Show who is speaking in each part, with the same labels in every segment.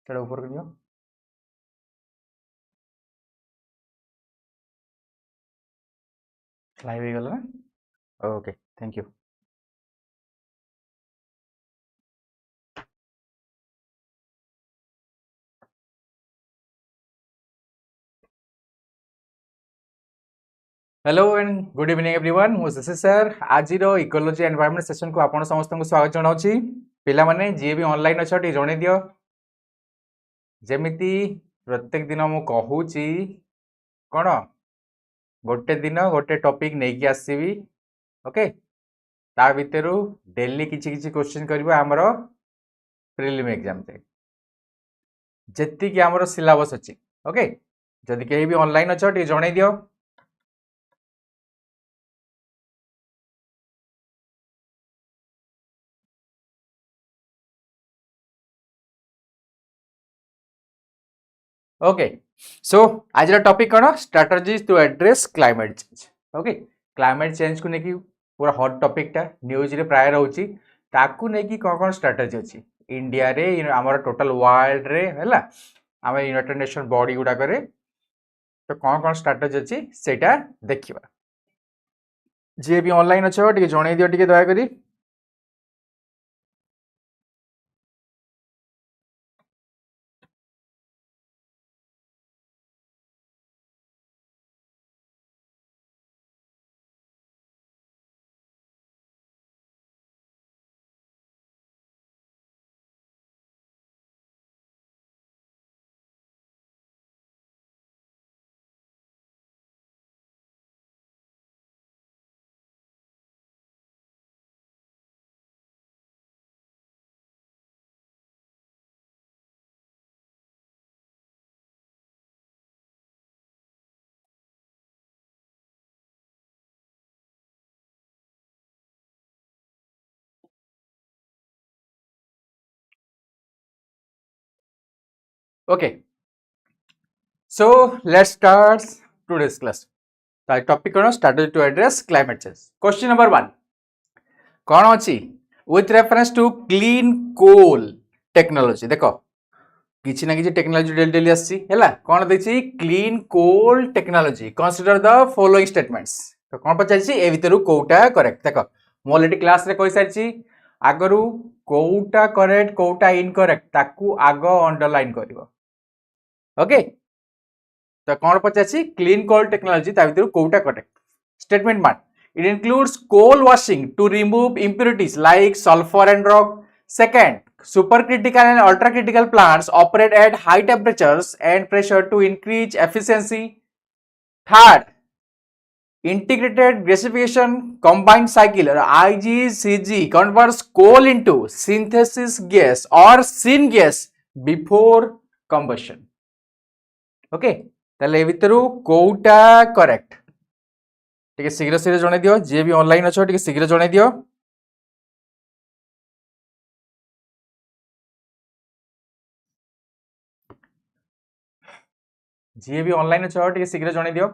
Speaker 1: ସେଟା ऊपर कर दियो लाइव हो गला ना okay thank you hello and good evening everyone मु शशि सर आज इकोलॉजी एनवायरनमेंट सेशन को आपण समस्त को स्वागत जनाउछि पिला माने जे भी ऑनलाइन अछ टी जणे दियो जेमिति प्रत्येक दिन मु कहूची कोन गोटे दिन गोटे टॉपिक नै कि आसीबी ओके ता भितरु डेली किछि किछि क्वेश्चन करबा हमरो प्रीलिम एग्जाम ते जेति कि हमरो सिलेबस अछि ओके जदि केही भी ऑनलाइन अछ टी जणे दियो ओके सो आज टॉपिक कौन strategies to address climate change okay climate change को लेकिन पूरा हॉट टॉपिक टा न्यूज रे प्राय रहउची ताकू लेकिन कौन कौन स्ट्रेटजी अछि इंडिया रे हमर टोटल वर्ल्ड रे हैला हम यूनाइटेड नेशन बॉडी गुडा करे तो कौन कौन स्ट्रेटजी अछि सेटा देखिबा जे भी ऑनलाइन अछो टिके जणै दियो टिके दया करी okay so let's start today's class topic कौन strategy to address climate change question number 1 कौन अच्छी with reference to clean coal technology देखो किसी ना किसी टेक्नोलॉजी डेली डेली आसी हैला कौन देखि clean coal technology consider the following statements तो कौन पचारछि ए भितरु कोउटा करेक्ट देखो मो ऑलरेडी क्लास रे कहि सारछि आगरु कोउटा करेक्ट कोउटा इनकरेक्ट ताकू आगो अंडरलाइन करिवो ओके तो कौन पचारछि क्लीन कोल टेक्नोलॉजी ता भितरु कोउटा correct statement 1 it includes coal washing to remove impurities like sulfur and rock second supercritical and ultracritical plants operate at high temperatures and pressure to increase efficiency third integrated gasification combined cycle or IGCG converts coal into synthesis gas or syngas before combustion okay ताले भितरु कोउटा correct टिके शीघ्र शीघ्र जणे दियो जे भी online अछो टिके शीघ्र जणे दियो जे भी ऑनलाइन अछो टिके शीघ्र जणे दियो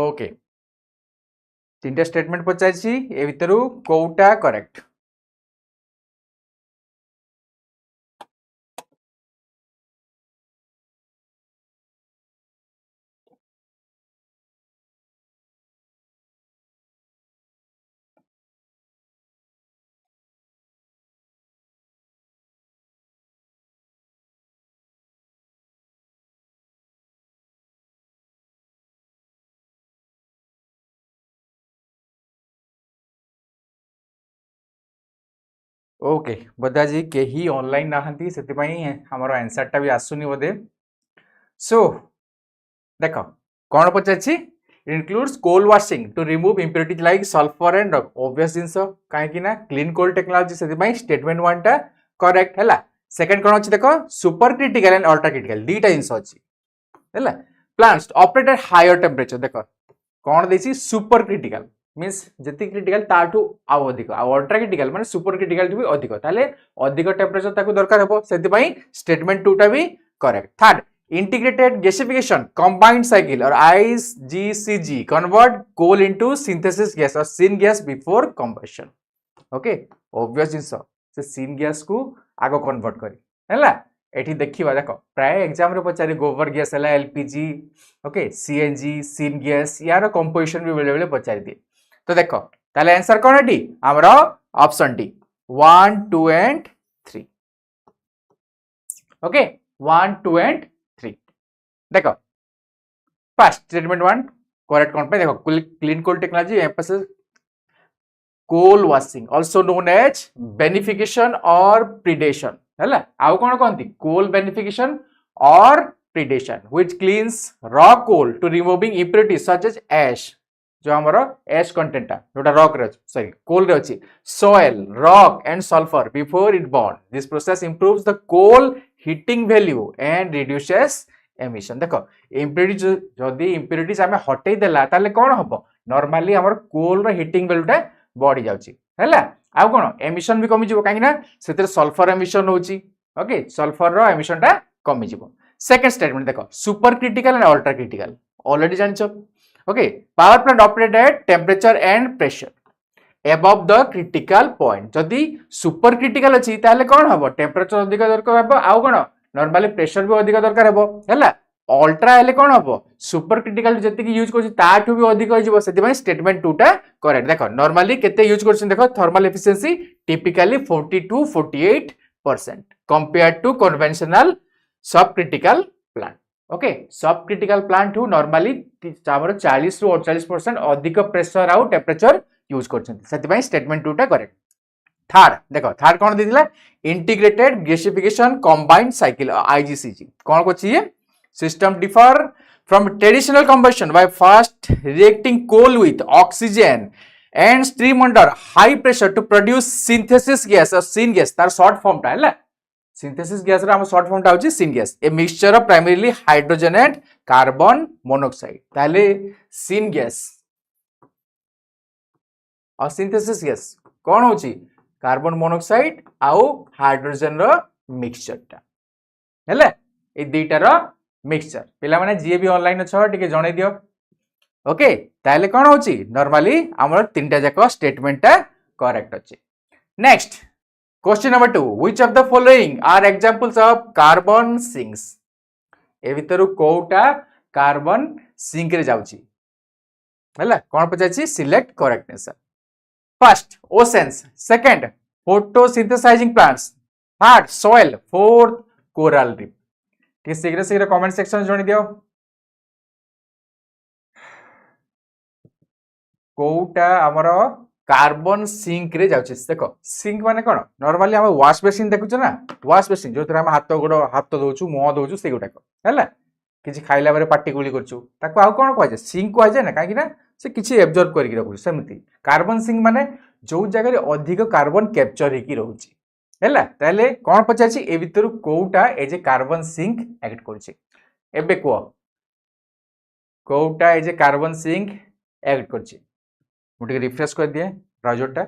Speaker 1: ओके तीनटा स्टेटमेंट पचाइछि ए भितरु कोउटा करेक्ट ओके बदा जी केही ऑनलाइन नाहंती सेति पई हमरो आंसर टा भी आसुनी बोदे सो देखो कौन पचारछि it includes coal washing to remove impurities like sulfur and rock obvious जिंस काहे कि ना क्लीन कोल टेक्नोलॉजी सेति पई स्टेटमेंट 1 टा करेक्ट हैला सेकंड कोन अछि देखो super critical and ultra critical दीटा जिंस अछि हैला plants operate at higher temperature देखो कौन देछि सुपर क्रिटिकल मींस जति क्रिटिकल ताठू आउ अधिक आ अल्ट्रा क्रिटिकल माने सुपर क्रिटिकल भी अधिक ताले अधिक टेंपरेचर ताकू दरकार हेबो सेति पई स्टेटमेंट 2 टा भी correct third integrated gasification combined cycle or IGCG convert coal into synthesis gas or syngas before combustion. Okay, obvious जिनस से syngas को आगो convert करी हैला एठी देखिबा देखो प्राय एग्जाम रे पचारे गोबर गैस हैला एलपीजी ओके सीएनजी syngas यार कंपोजिशन भी बेले बेले पचारि दिए तो देखो ताले आंसर कोन एठी हमरो option D 1 2 and 3 okay 1 2 and 3 देखो फर्स्ट स्टेटमेंट 1 करेक्ट कौन पे देखो clean coal technology emphasis coal washing also known as beneficiation or preparation हैला आउ कोन कोनती coal beneficiation or preparation which cleans raw coal to removing impurities such as ash जो हमरो ऐश कंटेंट जोटा रॉक रे सॉरी कोल रे अछि soil rock and sulphur before it burn this process improves the coal heating value and reduces emission देखो impurities जदी impurities हमें हटै देला ताले कोन हबो नॉर्मली हमर कोल रो हीटिंग वैल्यू टा बढ़ी जाउची हैला आ कोन एमिशन भी कमी जिवो काहिना सेते सल्फर एमिशन होची ओके सल्फर रो एमिशन टा कमी जिवो सेकंड स्टेटमेंट देखो super critical and ultra critical already जानछो okay power plant operate at temperature and pressure above the critical point जदी सुपर क्रिटिकल अछि ताले कोन हबो टेम्परेचर अधिक दरकार हबो आ कोन नॉर्मली प्रेशर भी अधिक दरकार हबो हैला अल्ट्रा हेले कोन हबो सुपर क्रिटिकल जति की यूज करछि ताठू भी अधिक होइजबो सेति भाई स्टेटमेंट 2 टा करेक्ट देखो नॉर्मली केते यूज करछन देखो thermal efficiency typically 40 to 48% compared to conventional सब क्रिटिकल प्लांट ओके सब क्रिटिकल प्लांट हु नॉर्मली हमर 40 to 48% अधिक प्रेशर आउ टेम्परेचर यूज करछन सेति भाई स्टेटमेंट 2 टा करेक्ट थर्ड देखो थर्ड कोन दिदिला इंटीग्रेटेड गैसिफिकेशन कंबाइंड साइकिल आईजीसीजी कोन को चाहिए system differ from traditional combustion by first reacting coal with oxygen and steam under high pressure to produce synthesis gas or syngas तार short form टा हैला synthesis gas रा हम short form टा होची syngas a mixture of primarily hydrogen and carbon monoxide ताले syngas और synthesis gas कोन होची कार्बन मोनोक्साइड आउ हाइड्रोजन रो मिक्सचर टा हैला ए दुईटा रो मिक्सचर पिला माने जे भी ऑनलाइन अछ टिके जणे दियो ओके ताले कोन होची नॉर्मली हमर तीनटा जाको स्टेटमेंट टा करेक्ट अछि next question number 2 which of the following are examples of carbon sinks ए भितरु कोटा कार्बन सिंक रे जाउची हैला कोन पचाची select correct answer first oceans second photosynthesising plants third soil fourth coral reef ठीक शीघ्र शीघ्र कमेंट सेक्शन में जणी दियो कोटा हमरो कार्बन सिंक रे जाउछि देखो सिंक माने कोन नॉर्मली हम वाश बेसिन देखुछ ना वाश बेसिन जो हम हाथ गोड़ हाथ दोछु मुह दोछु से गोटा हैला किछि खाइला बारे पार्टी गुली करछु ताको आ कोन कहै छै सिंक कहै छै ना काहे कि ना से किछि एब्जॉर्ब करि रखु सेमति कार्बन सिंक माने जो जगह रे अधिक कार्बन कैप्चर हेकी रहउछि हैला ताले कोन पचाछि ए भितरु कोउटा as a carbon sink act करछि एबे कोउटा as a carbon sink act करछि मुटे रिफ्रेश कर दिए ब्राउजर टा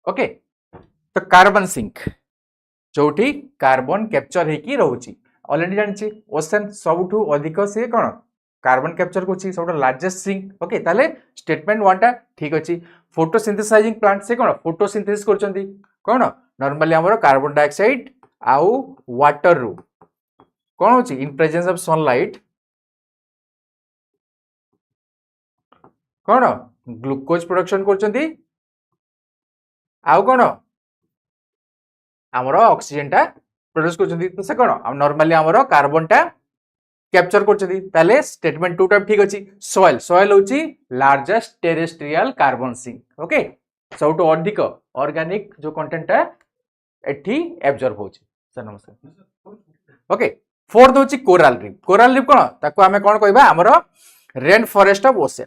Speaker 1: ओके तो कार्बन सिंक जोठी कार्बन कैप्चर हेकी रहउची ऑलरेडी जानछि ओशन सबठु अधिक से कोन कार्बन कैप्चर कोची सबठु लार्जेस्ट सिंक ओके ताले स्टेटमेंट 1 टा ठीक अछि फोटोसिंथेसाइजिंग प्लांट से कोन फोटोसिंथेसिस करचंती कोन नॉर्मली हमरो कार्बन डाइऑक्साइड आउ वाटर रू कोन होची इन प्रेजेंस ऑफ सनलाइट कोन ग्लूकोज प्रोडक्शन करचंती आउ कोन हमरो ऑक्सीजन टा प्रोड्यूस करचंती तो से कोन नॉर्मली हमरो कार्बन टा कैप्चर करचंती ताले स्टेटमेंट 2 टा ठीक अछि सॉइल सॉइल होची largest terrestrial carbon sink okay सबटो अधिक ऑर्गेनिक जो कंटेंट टा एठी एब्जॉर्ब होची सर नमस्कार ओके फोर्थ होची कोराल रीफ। कोराल रीफ कोन ताको आमे कोन कहबा हमरो rain forest of ocean.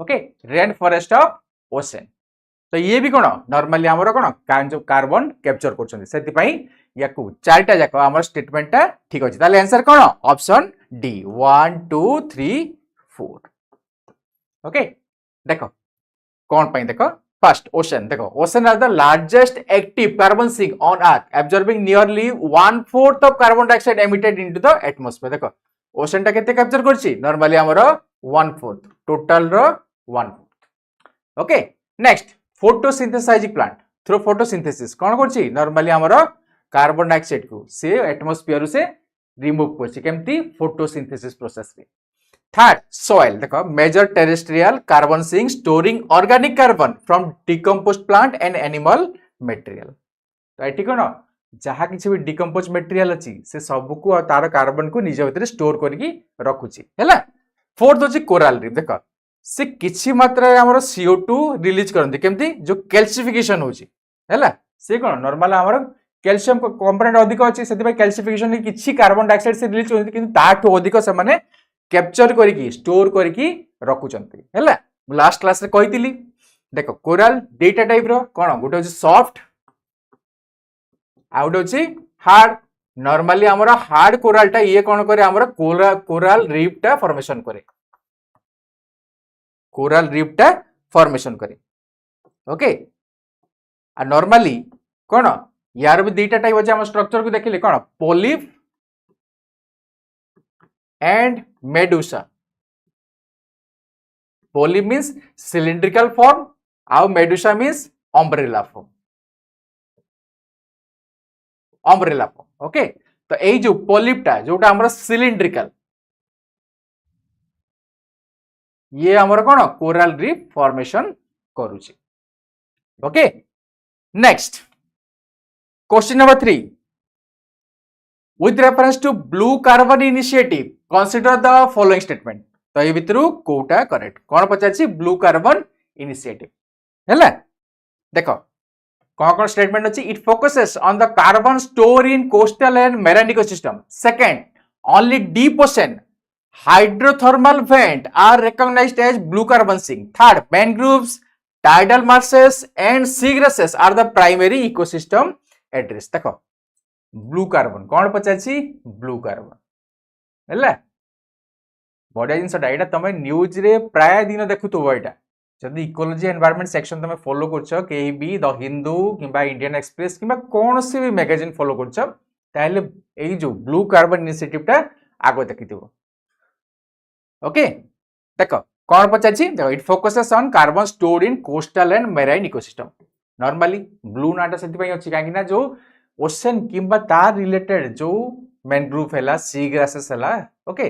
Speaker 1: Okay, rain forest of ocean. तो ये भी कोन नॉर्मली हमरो कोन जो कार्बन कैप्चर करछन सेति पई याकू चारटा जाक हमर स्टेटमेंटटा ठीक अछि। ताले आंसर कोन ऑप्शन डी 1 2 3 4। ओके, देखो कौन पाई देखो फर्स्ट ओशन। देखो ocean are the largest active carbon sink on earth absorbing nearly 1/4 of carbon dioxide emitted into the atmosphere. देखो ओशन टा केते कैप्चर करछि नॉर्मली हमरो 1/4 टोटल रो 1/4। Okay, next photosynthesizing plant through photosynthesis कौन करछि नॉर्मली हमरो कार्बन डाइऑक्साइड को से एटमॉस्फेयर से रिमूव करछि केमती फोटोसिंथेसिस प्रोसेस रे। थर्ड सॉइल देखो major terrestrial carbon sink storing organic carbon from decomposed plant and animal material. तो एठी कोन जहा किछि भी डिकम्पोज मटेरियल अछि से सब को तार कार्बन को निज भीतर स्टोर करके रखुछि हैला। फोर्थ होछि कोराल रीफ। देखो से किछि मात्रा रे हमर CO2 रिलीज करंती केमती जो कैल्सिफिकेशन होछि हैला। से कोन नॉर्मल हमर कैल्शियम कंपोनेंट अधिक अछि सेति भाई कैल्सिफिकेशन किछि कार्बन डाइऑक्साइड से रिलीज होछि किंतु ताठो अधिक से माने कैप्चर करके स्टोर करके रखुचंती हैला। लास्ट क्लास रे कहितली देखो कोराल डेटा टाइप रो कोन गोटे होछि सॉफ्ट आउट होछि हार्ड। नॉर्मली हमर हार्ड कोराल टा ये कोन करे हमर कोराल रीफ टा फॉर्मेशन करे। कोराल रीफ टा फॉर्मेशन करे। ओके, आ नॉर्मली कोन यार भी डेटा टाइप अछि हम स्ट्रक्चर को देखिले कोन polyp and medusa। polyp means cylindrical form ଆଉ medusa means umbrella form। umbrella form okay, तो एई जो polyp टा जोटा हमर cylindrical ये हमर कोन कोराल रीफ फॉर्मेशन करूची। Okay, next question number 3 with reference to blue carbon initiative consider the following statement। तो ये भितरु कोटा करेक्ट कोन पचाछि ब्लू कार्बन इनिशिएटिव हैला। देखो कोन स्टेटमेंट अछि it focuses on the carbon store in coastal and marine ecosystem. Second only deep ocean hydrothermal vent are recognised as blue carbon sink. Third mangroves tidal marshes and seagrasses are the primary ecosystem address. देखो blue carbon कौन पचाछि blue carbon हैला। बढ़िया जिनसटा एटा तमे news रे प्राय दिन देखुथबो। एटा जदि इकोलॉजी एनवायरनमेंट सेक्शन तमे फॉलो करछ के बी द हिंदू किबा इंडियन एक्सप्रेस किबा कोन से भी मैगजीन फॉलो करछ ताले एई जो ब्लू कार्बन इनिशिएटिव टा आगो देखिथिबो। ओके, देखो कौन पचाछि देखो it focuses on carbon stored in coastal and marine ecosystem. Normally blue नाटा सेति पई अछि काकी ना जो ओशन किंबा तार रिलेटेड जो मैनग्रोव हैला सी ग्रासेस हैला ओके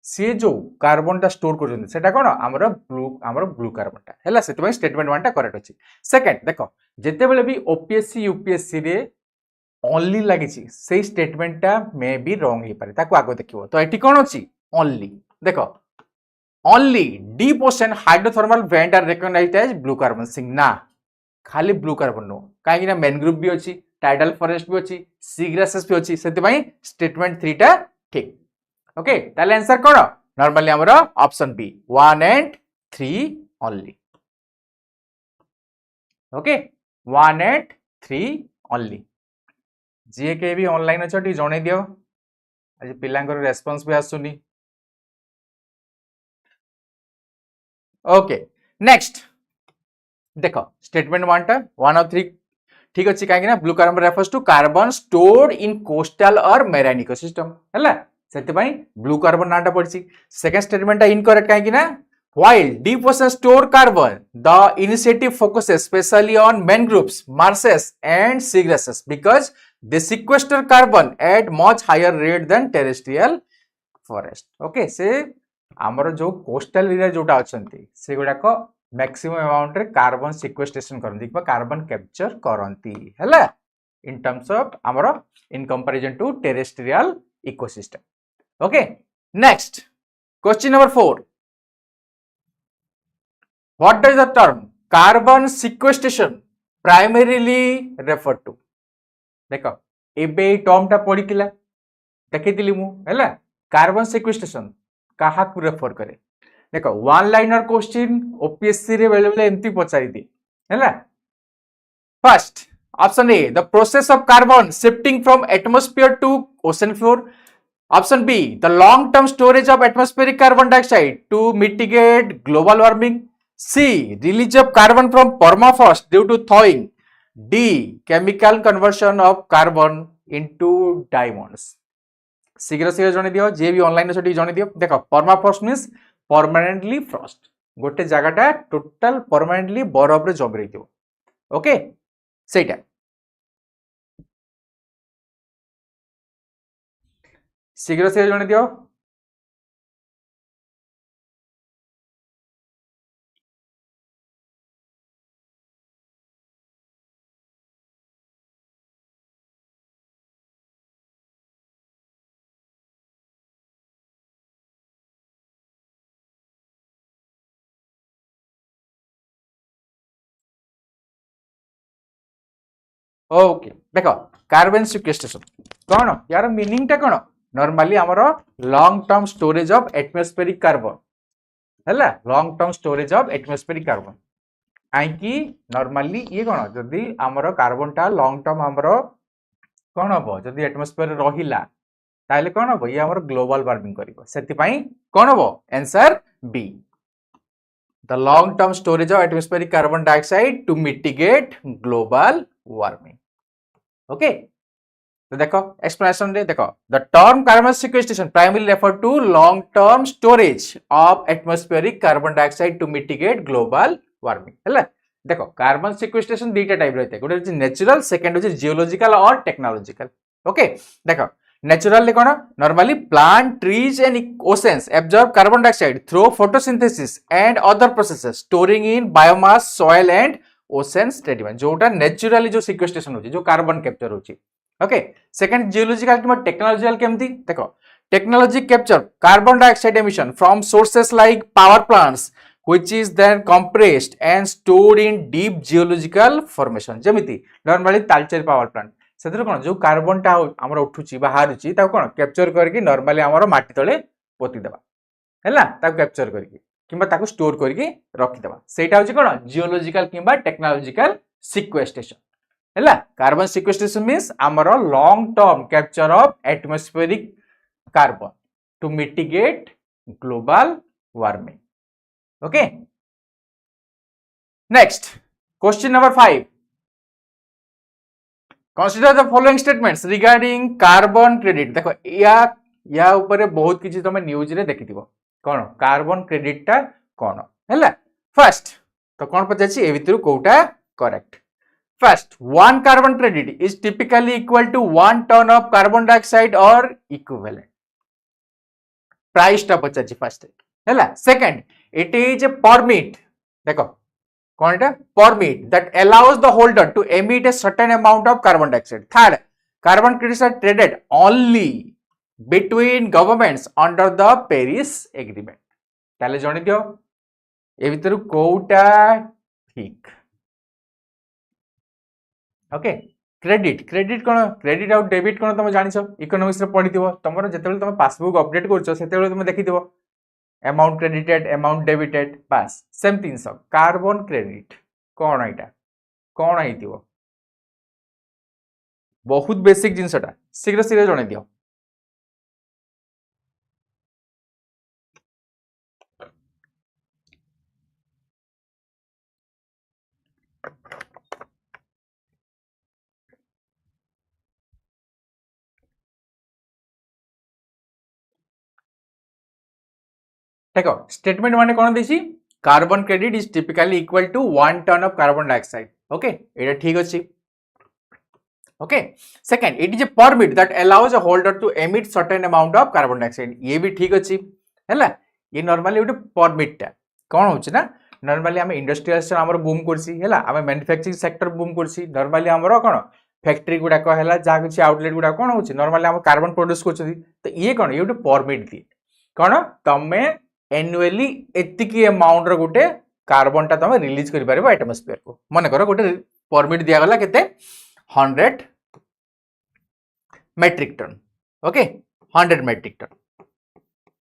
Speaker 1: सी जो कार्बन टा स्टोर कर सेटा कोन हमर ब्लू कार्बन टा हैला। सेति पई स्टेटमेंट 1 टा करेक्ट अछि। सेकंड देखो जेते बेले भी ओपीएससी यूपीएससी रे ओनली लागि छि सेही स्टेटमेंट टा मे बी रॉन्ग हे पारे ताको आगो देखिबो। तो एठी कोन अछि ओनली देखो only deep ocean hydrothermal vent are recognised as blue carbon sink ना खाली ब्लू कार्बन नो काहे ना मैनग्रोव भी अछि टाइडल फॉरेस्ट भी अछि सी ग्रासेस भी अछि सेति पई स्टेटमेंट 3 टा ठीक। ओके, ताले आंसर कोन नॉर्मली हमर option B 1 and 3 only. Okay, 1 and 3 only. जे के भी ऑनलाइन अछि जणे दियो आज पिलांकर रेस्पॉन्स भी आसुनी। ओके, नेक्स्ट देखो स्टेटमेंट 1 टा 1 और 3 ठीक अछि काहे ना blue carbon refers to carbon stored in coastal और मैरीन इकोसिस्टम हैला सेति पई ब्लू कार्बन नाटा पड़छि। सेकंड स्टेटमेंट टा इनकरेक्ट काहे ना while deep ocean store carbon the initiative focuses specially on mangroves marshes and seagrasses because they sequester carbon at much higher rate than terrestrial forest। Okay, से हमर जो coastal area जोटा अछंती से गुडा को मैक्सिमम अमाउंट रे कार्बन सिक्वेस्ट्रेशन करंती बा कार्बन कैप्चर करंती हैला इन टर्म्स ऑफ हमर in comparison to terrestrial ecosystem. Okay, next question number 4 what does the term carbon sequestration primarily refer to देख एबे टर्म टा पड़ीला देखी मु है कार्बन सिक्वेस्ट्रेशन क्या रेफर करे देख वन लाइनर क्वेश्चन ओपीएससी रे बेले बेले एमती पचारि दिए है first option A the process of carbon shifting from atmosphere to ocean floor option B the long term storage of atmospheric carbon dioxide to mitigate global warming C release of carbon from permafrost due to thawing D chemical conversion of carbon into diamonds शीघ्र शीघ्र जन दियो जे भी online से जन दियो देख permafrost means permanently Frost गोटे जगहटा टोटल परमानेंटली बरफ रे जम रही थो ओके सेटा शीघ्र शीघ्र जन दियो ओके देख कार्बन सिक्वेस्ट्रेशन कौन यार मीनिंग टा कौन नॉर्मली आमर long term storage of atmospheric carbon है long term storage of atmospheric carbon कहीं नॉर्मली ये कौन जदि आमर कार्बन टा लॉन्ग टर्म आमर कौन हम जदि एटमॉस्फेयर रहिला ताले कौन हम ये आमर ग्लोबल वार्मिंग करिवो सेति पई कौन हम answer B the long term storage of atmospheric carbon dioxide to mitigate global warming okay तो देखो एक्सप्लेनेशन रे देखो the term carbon sequestration primary refer to long term storage of atmospheric carbon dioxide to mitigate global warming है देखो carbon sequestration दुईटा type रहते गोटे होची नेचुरल सेकंड होची जियोलॉजिकल और टेक्नोलॉजिकल ओके देखो नेचुरल कौन normally plant trees and oceans absorb carbon dioxide through photosynthesis and other processes storing in biomass soil and ocean sediment जोटा नेचुरली जो सिक्वेस्ट्रेशन होची जो कार्बन कैप्चर होची ओके सेकंड जियोलॉजिकल कि technological केमती देखो technology capture carbon dioxide emission from sources like power plants which is then compressed and stored in deep geological formation जेमिति normally Talcher power plant सेतिर कोन जो कार्बन टा हमर उठुची बाहरुची ता कोन कैप्चर करके नॉर्मली हमर माटी तळे पोती देबा हैला ता कैप्चर करके किंबा ताको स्टोर करके रखि देबा सेटा होची कोन जियोलॉजिकल किंबा टेक्नोलॉजिकल सिक्वेस्ट्रेशन हैला कार्बन सिक्वेस्ट्रेशन मींस हमर long term capture of atmospheric carbon to mitigate global warming okay next question number 5 consider the following statements regarding carbon credit देखो या ऊपर बहुत किछि तमे न्यूज रे देखिथिबो कोन कार्बन क्रेडिट टा कोन हैला फर्स्ट तो कोन पचाछि ए भितरु कोटा correct first one carbon credit is typically equal to 1 ton of carbon dioxide or equivalent price टा पचाछि फर्स्ट हैला second it is a permit देखो कौन एटा permit that allows the holder to emit a certain amount of carbon dioxide third carbon credits are traded only between governments under the Paris agreement ताले जणी दियो ए भितर कोउटा ठीक okay credit कोन credit और debit कोन तुम जानिछो economics रे पढिथिबो तमरो जेतेबेले तुम पासबुक अपडेट करछो सेतेबेले तुम देखिथिबो अमाउंट क्रेडिटेड अमाउंट डेबिटेड पास सेम तीन सब कार्बन क्रेडिट कौन एटा कौन आइथिबो बहुत बेसिक जिनसटा शीघ्र शीघ्र जणे दियो देखो स्टेटमेंट माने कोन देसी carbon credit is typically equal to 1 ton of carbon dioxide okay एटा ठीक अछि okay second it is a permit that allows a holder to emit certain amount of carbon dioxide ये भी ठीक अछि हैला ये नॉर्मली उटे परमिट टा कोन होछि ना नॉर्मली हम इंडस्ट्रियल सेक्टर हमर बूम करछि हैला हम मैन्युफैक्चरिंग सेक्टर बूम करछि नॉर्मली हमर कोन फैक्ट्री गुडा को हैला जा किछि आउटलेट गुडा कोन होछि नॉर्मली हम कार्बन प्रोड्यूस करछि तो ये कोन ये उटे परमिट दिए कोन तमे एनुअली एतिकी अमाउंट रो गुटे कार्बन टा तुम रिलीज कर पारिबो एटमॉस्फेयर को मन कर गोटे परमिट दिया गला केते 100 metric ton okay 100 metric ton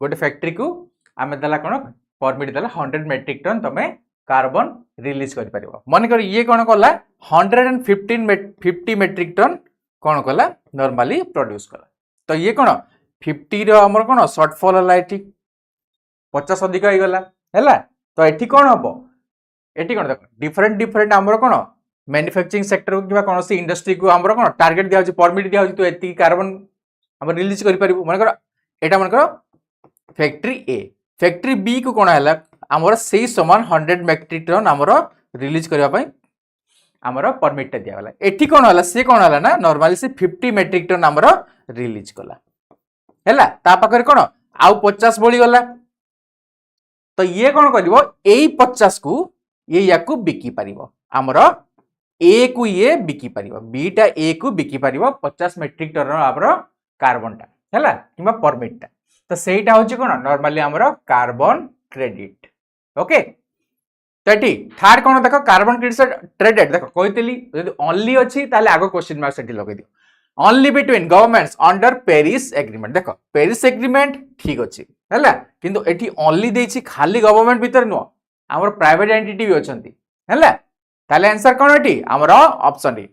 Speaker 1: गोटे फैक्ट्री को आमे दला कोन परमिट दला 100 मेट्रिक टन तमे कार्बन रिलीज कर पारिबो मन कर ये कोन कला 150 मेट्रिक टन कोन कला नॉर्मली प्रोड्यूस कला तो ये कोन 50 रो हमर कोन शॉर्टफॉल हला एठी 50 अधिक हो गला हैला तो एठी कोन हबो एठी कोन देखो डिफरेंट हमर कोन मैन्युफैक्चरिंग सेक्टर को किबा कोनोसी इंडस्ट्री को हमर कोन टारगेट दिया होची परमिट दिया होची तो एती कार्बन हम रिलीज करि परिबो मन कर एटा मन कर फैक्ट्री बी को कोन हला हमर सेही समान 100 मेट्रिक टन हमर रिलीज करबा पई हमर परमिट दिया गला एठी कोन हला से कोन हला ना नॉर्मली से 50 मेट्रिक टन हमर रिलीज कला हैला ता पाखरे कोन आउ 50 बोली गला तो ये कोन करिवो एई 50 को ये याकू बिकी परिवो हमर ए को ये बिकी परिवो बी टा ए को बिकी परिवो 50 मेट्रिक टन हमर कार्बन टा हैला किबा परमिट टा तो सेटा होची कोन नॉर्मली हमर कार्बन क्रेडिट ओके तटी थर्ड कोन देखो कार्बन क्रेडिट ट्रेडेड देखो कहितली यदि ओनली अछि ताले आगो क्वेश्चन मार्क सेठी लगे दियो only between governments under Paris agreement देखो पेरिस एग्रीमेंट ठीक अछि हैला किंतु एठी ओनली देछि खाली गवर्नमेंट भीतर नो हमर प्राइवेट एंटिटी भी अछंती हैला ताले आंसर कोन एठी हमर option D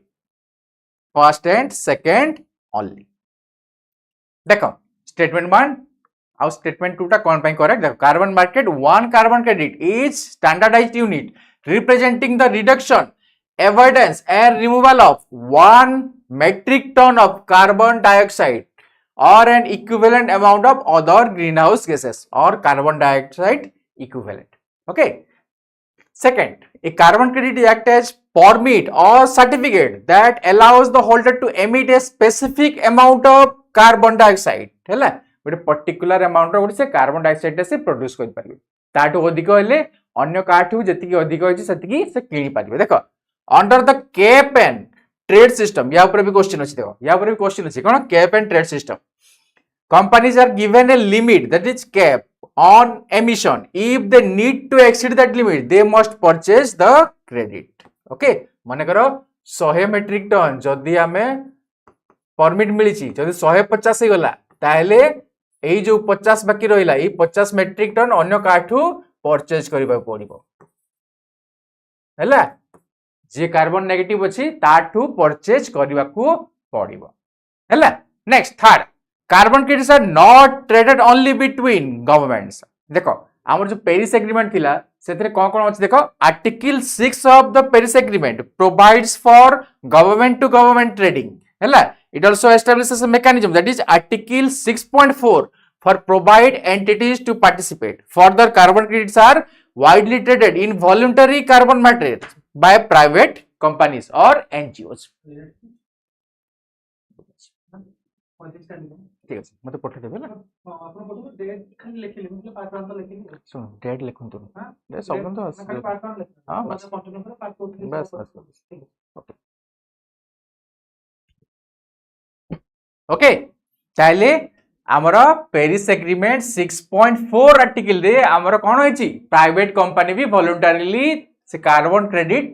Speaker 1: first and second only देखो स्टेटमेंट 1 और स्टेटमेंट 2 टा कोन पई करेक्ट देखो carbon market 1 carbon credit is standardized unit representing the reduction avoidance and removal of 1 metric ton of carbon dioxide or an equivalent amount of other greenhouse gases or carbon dioxide equivalent okay second a carbon credit act as permit or certificate that allows the holder to emit a specific amount of carbon dioxide हैला ଗୋଟେ particular amount रो से carbon dioxide से produce कर परिबे ताटो अधिक हेले अन्य काठू जति अधिक होछि सतिकी से किनि परिबे देखो under the cap and trade system या ऊपर भी क्वेश्चन अछि देखो या ऊपर भी क्वेश्चन अछि कोन cap and trade system companies are given a limit that is cap on emission if they need to exceed that limit they must purchase the credit okay माने करो 100 मेट्रिक टन जदी हमें परमिट मिली छि जदी 150 हे गला ताले एई जो 50 बाकी रहिला एई 50 मेट्रिक टन अन्य काठू परचेज करबा पड़िबो हैला जे कार्बन नेगेटिव अछि ताठू परचेज करबा को पड़िबो हैला next third carbon credits are not traded only between governments देखो हमर जो पेरिस एग्रीमेंट थिला सेतरे कोन कोन अछि देखो article 6 of the Paris agreement provides for government to government trading हैला it also establishes a mechanism that is article 6.4 for provide entities to participate further carbon credits are widely traded in voluntary carbon market by private companies or NGOs ठीक আছে মতে পঠে দেবে না আপন বলবো date খালি লিখিলি মানে পার্ট 1 তো লিখিলি শুন ডেট লিখুন তুমি হ্যাঁ ডেট সব তো আছে খালি পার্ট 1 লিখ हां बस কন্টিনিউ করে পার্ট 2 बस ओके ओके चाइले आमर पेरिस एग्रीमेंट 6.4 आर्टिकल रे आमर कोन होइची प्राइवेट कंपनी भी वॉलंटरीली से कार्बन क्रेडिट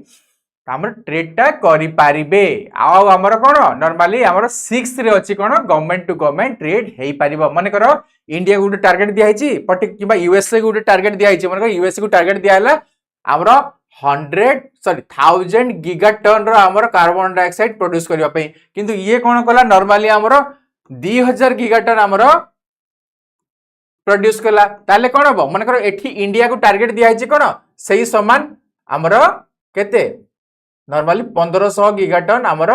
Speaker 1: हमर ट्रेड टा करि पारिबे आ हमर कोन नॉर्मली हमर 6 रे अछि कोन गवर्नमेंट टू गवर्नमेंट ट्रेड हेई पारिबो माने करो इंडिया को टारगेट दिया हिची पर्टिकुलर किबा यूएसए को टारगेट दिया हिची माने यूएसए को टारगेट दिया हला हमर 1000 गीगाटन रो हमर कार्बन डाइऑक्साइड प्रोड्यूस करबा पई किंतु ये कोन कला नॉर्मली हमर 2000 गीगाटन हमर प्रोड्यूस कला ताले कोन हो माने करो एठी इंडिया को टारगेट दिया हिची कोन सही समान हमर केते नॉर्मली 1500 गीगाटन हमर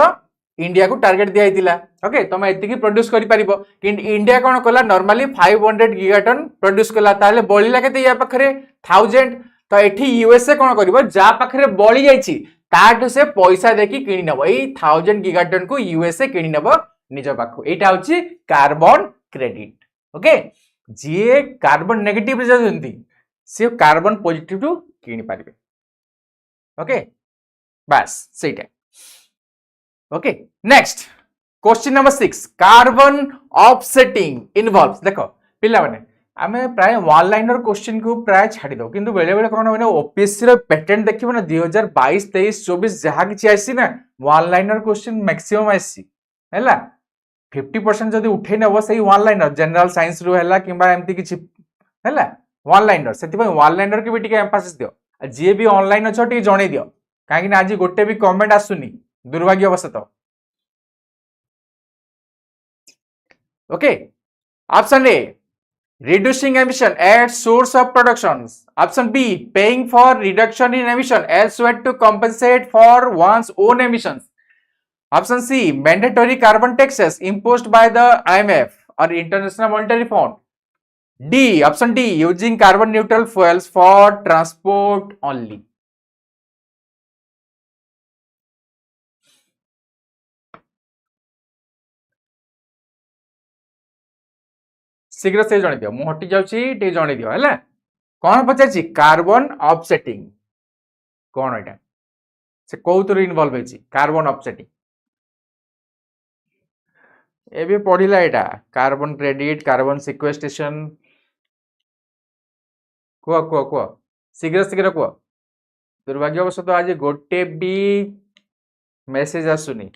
Speaker 1: इंडिया को टारगेट दिया हितिला ओके तमे एति की प्रोड्यूस करि परिबो किंतु इंडिया कोन कला नॉर्मली 500 गीगाटन प्रोड्यूस कला ताले बळिला केते या पखरे 1000 तो एठी यूएसए कोन करिवो जा पाखरे बळी जाईची ताटू से पैसा देखि किनि नबो एई 1000 गीगाटन को यूएसए किनि नबो निज पाखो एटा होची कार्बन क्रेडिट ओके जे कार्बन नेगेटिव रे जंती से कार्बन पॉजिटिव टू किनि पारिबे ओके बस सेटा okay next question number 6 carbon offsetting involves देखो पिला माने आमे प्राय वन लाइनर क्वेश्चन को प्राय छाड़ी दो किंतु बेले बेले कोन होने ओपीएससी रो पैटर्न देखिबो ना 2022 23 24 जहा किछि आसी ना वन लाइनर क्वेश्चन मैक्सिमम आसी हैला 50% जदी उठे नबो सही वन लाइनर जनरल साइंस रो हैला किबा एमती किछि हैला वन लाइनर सेति भाई वन लाइनर के भी टिके एम्फासिस दियो जे भी ऑनलाइन अछो टिके जणे दियो काहे कि आज गोटे भी कमेंट आसुनी दुर्भाग्यवशत okay option A reducing emission at source of productions. Option B, paying for reduction in emission elsewhere to compensate for one's own emissions. Option C, mandatory carbon taxes imposed by the IMF or International Monetary Fund. D, option D, using carbon neutral fuels for transport only. शीघ्र से जण दियो मु हटि जाउची टे जण दियो हैला कोन पचाची कार्बन ऑफसेटिंग कोन एटा से कोउतर इन्वॉल्व हेची कार्बन ऑफसेटिंग एबे पढिला एटा कार्बन क्रेडिट कार्बन सिक्वेस्ट्रेशन को शीघ्र शीघ्र को दुर्भाग्यवशत आज गोटे भी मेसेज आसुनी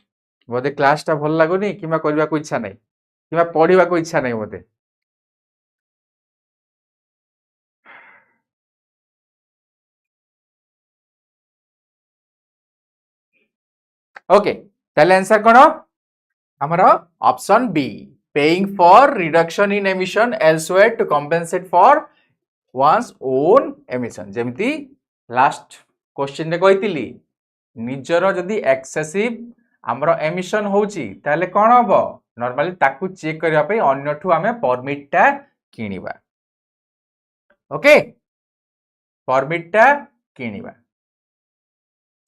Speaker 1: बोधे क्लास टा भल लागुनी किमा करबा को इच्छा नै किमा पढिबा को इच्छा नै बोधे ओके ताले आंसर कोन हमरा option B paying for reduction in emission elsewhere to compensate for one's own emission जेमती लास्ट क्वेश्चन रे कहितली निजरो जदी एक्सेसिव हमरो एमिशन होउची ताले कोन हबो नॉर्मली ताकू चेक करिया पई अन्यठू हमें परमिट टा किनिबा ओके परमिट टा किनिबा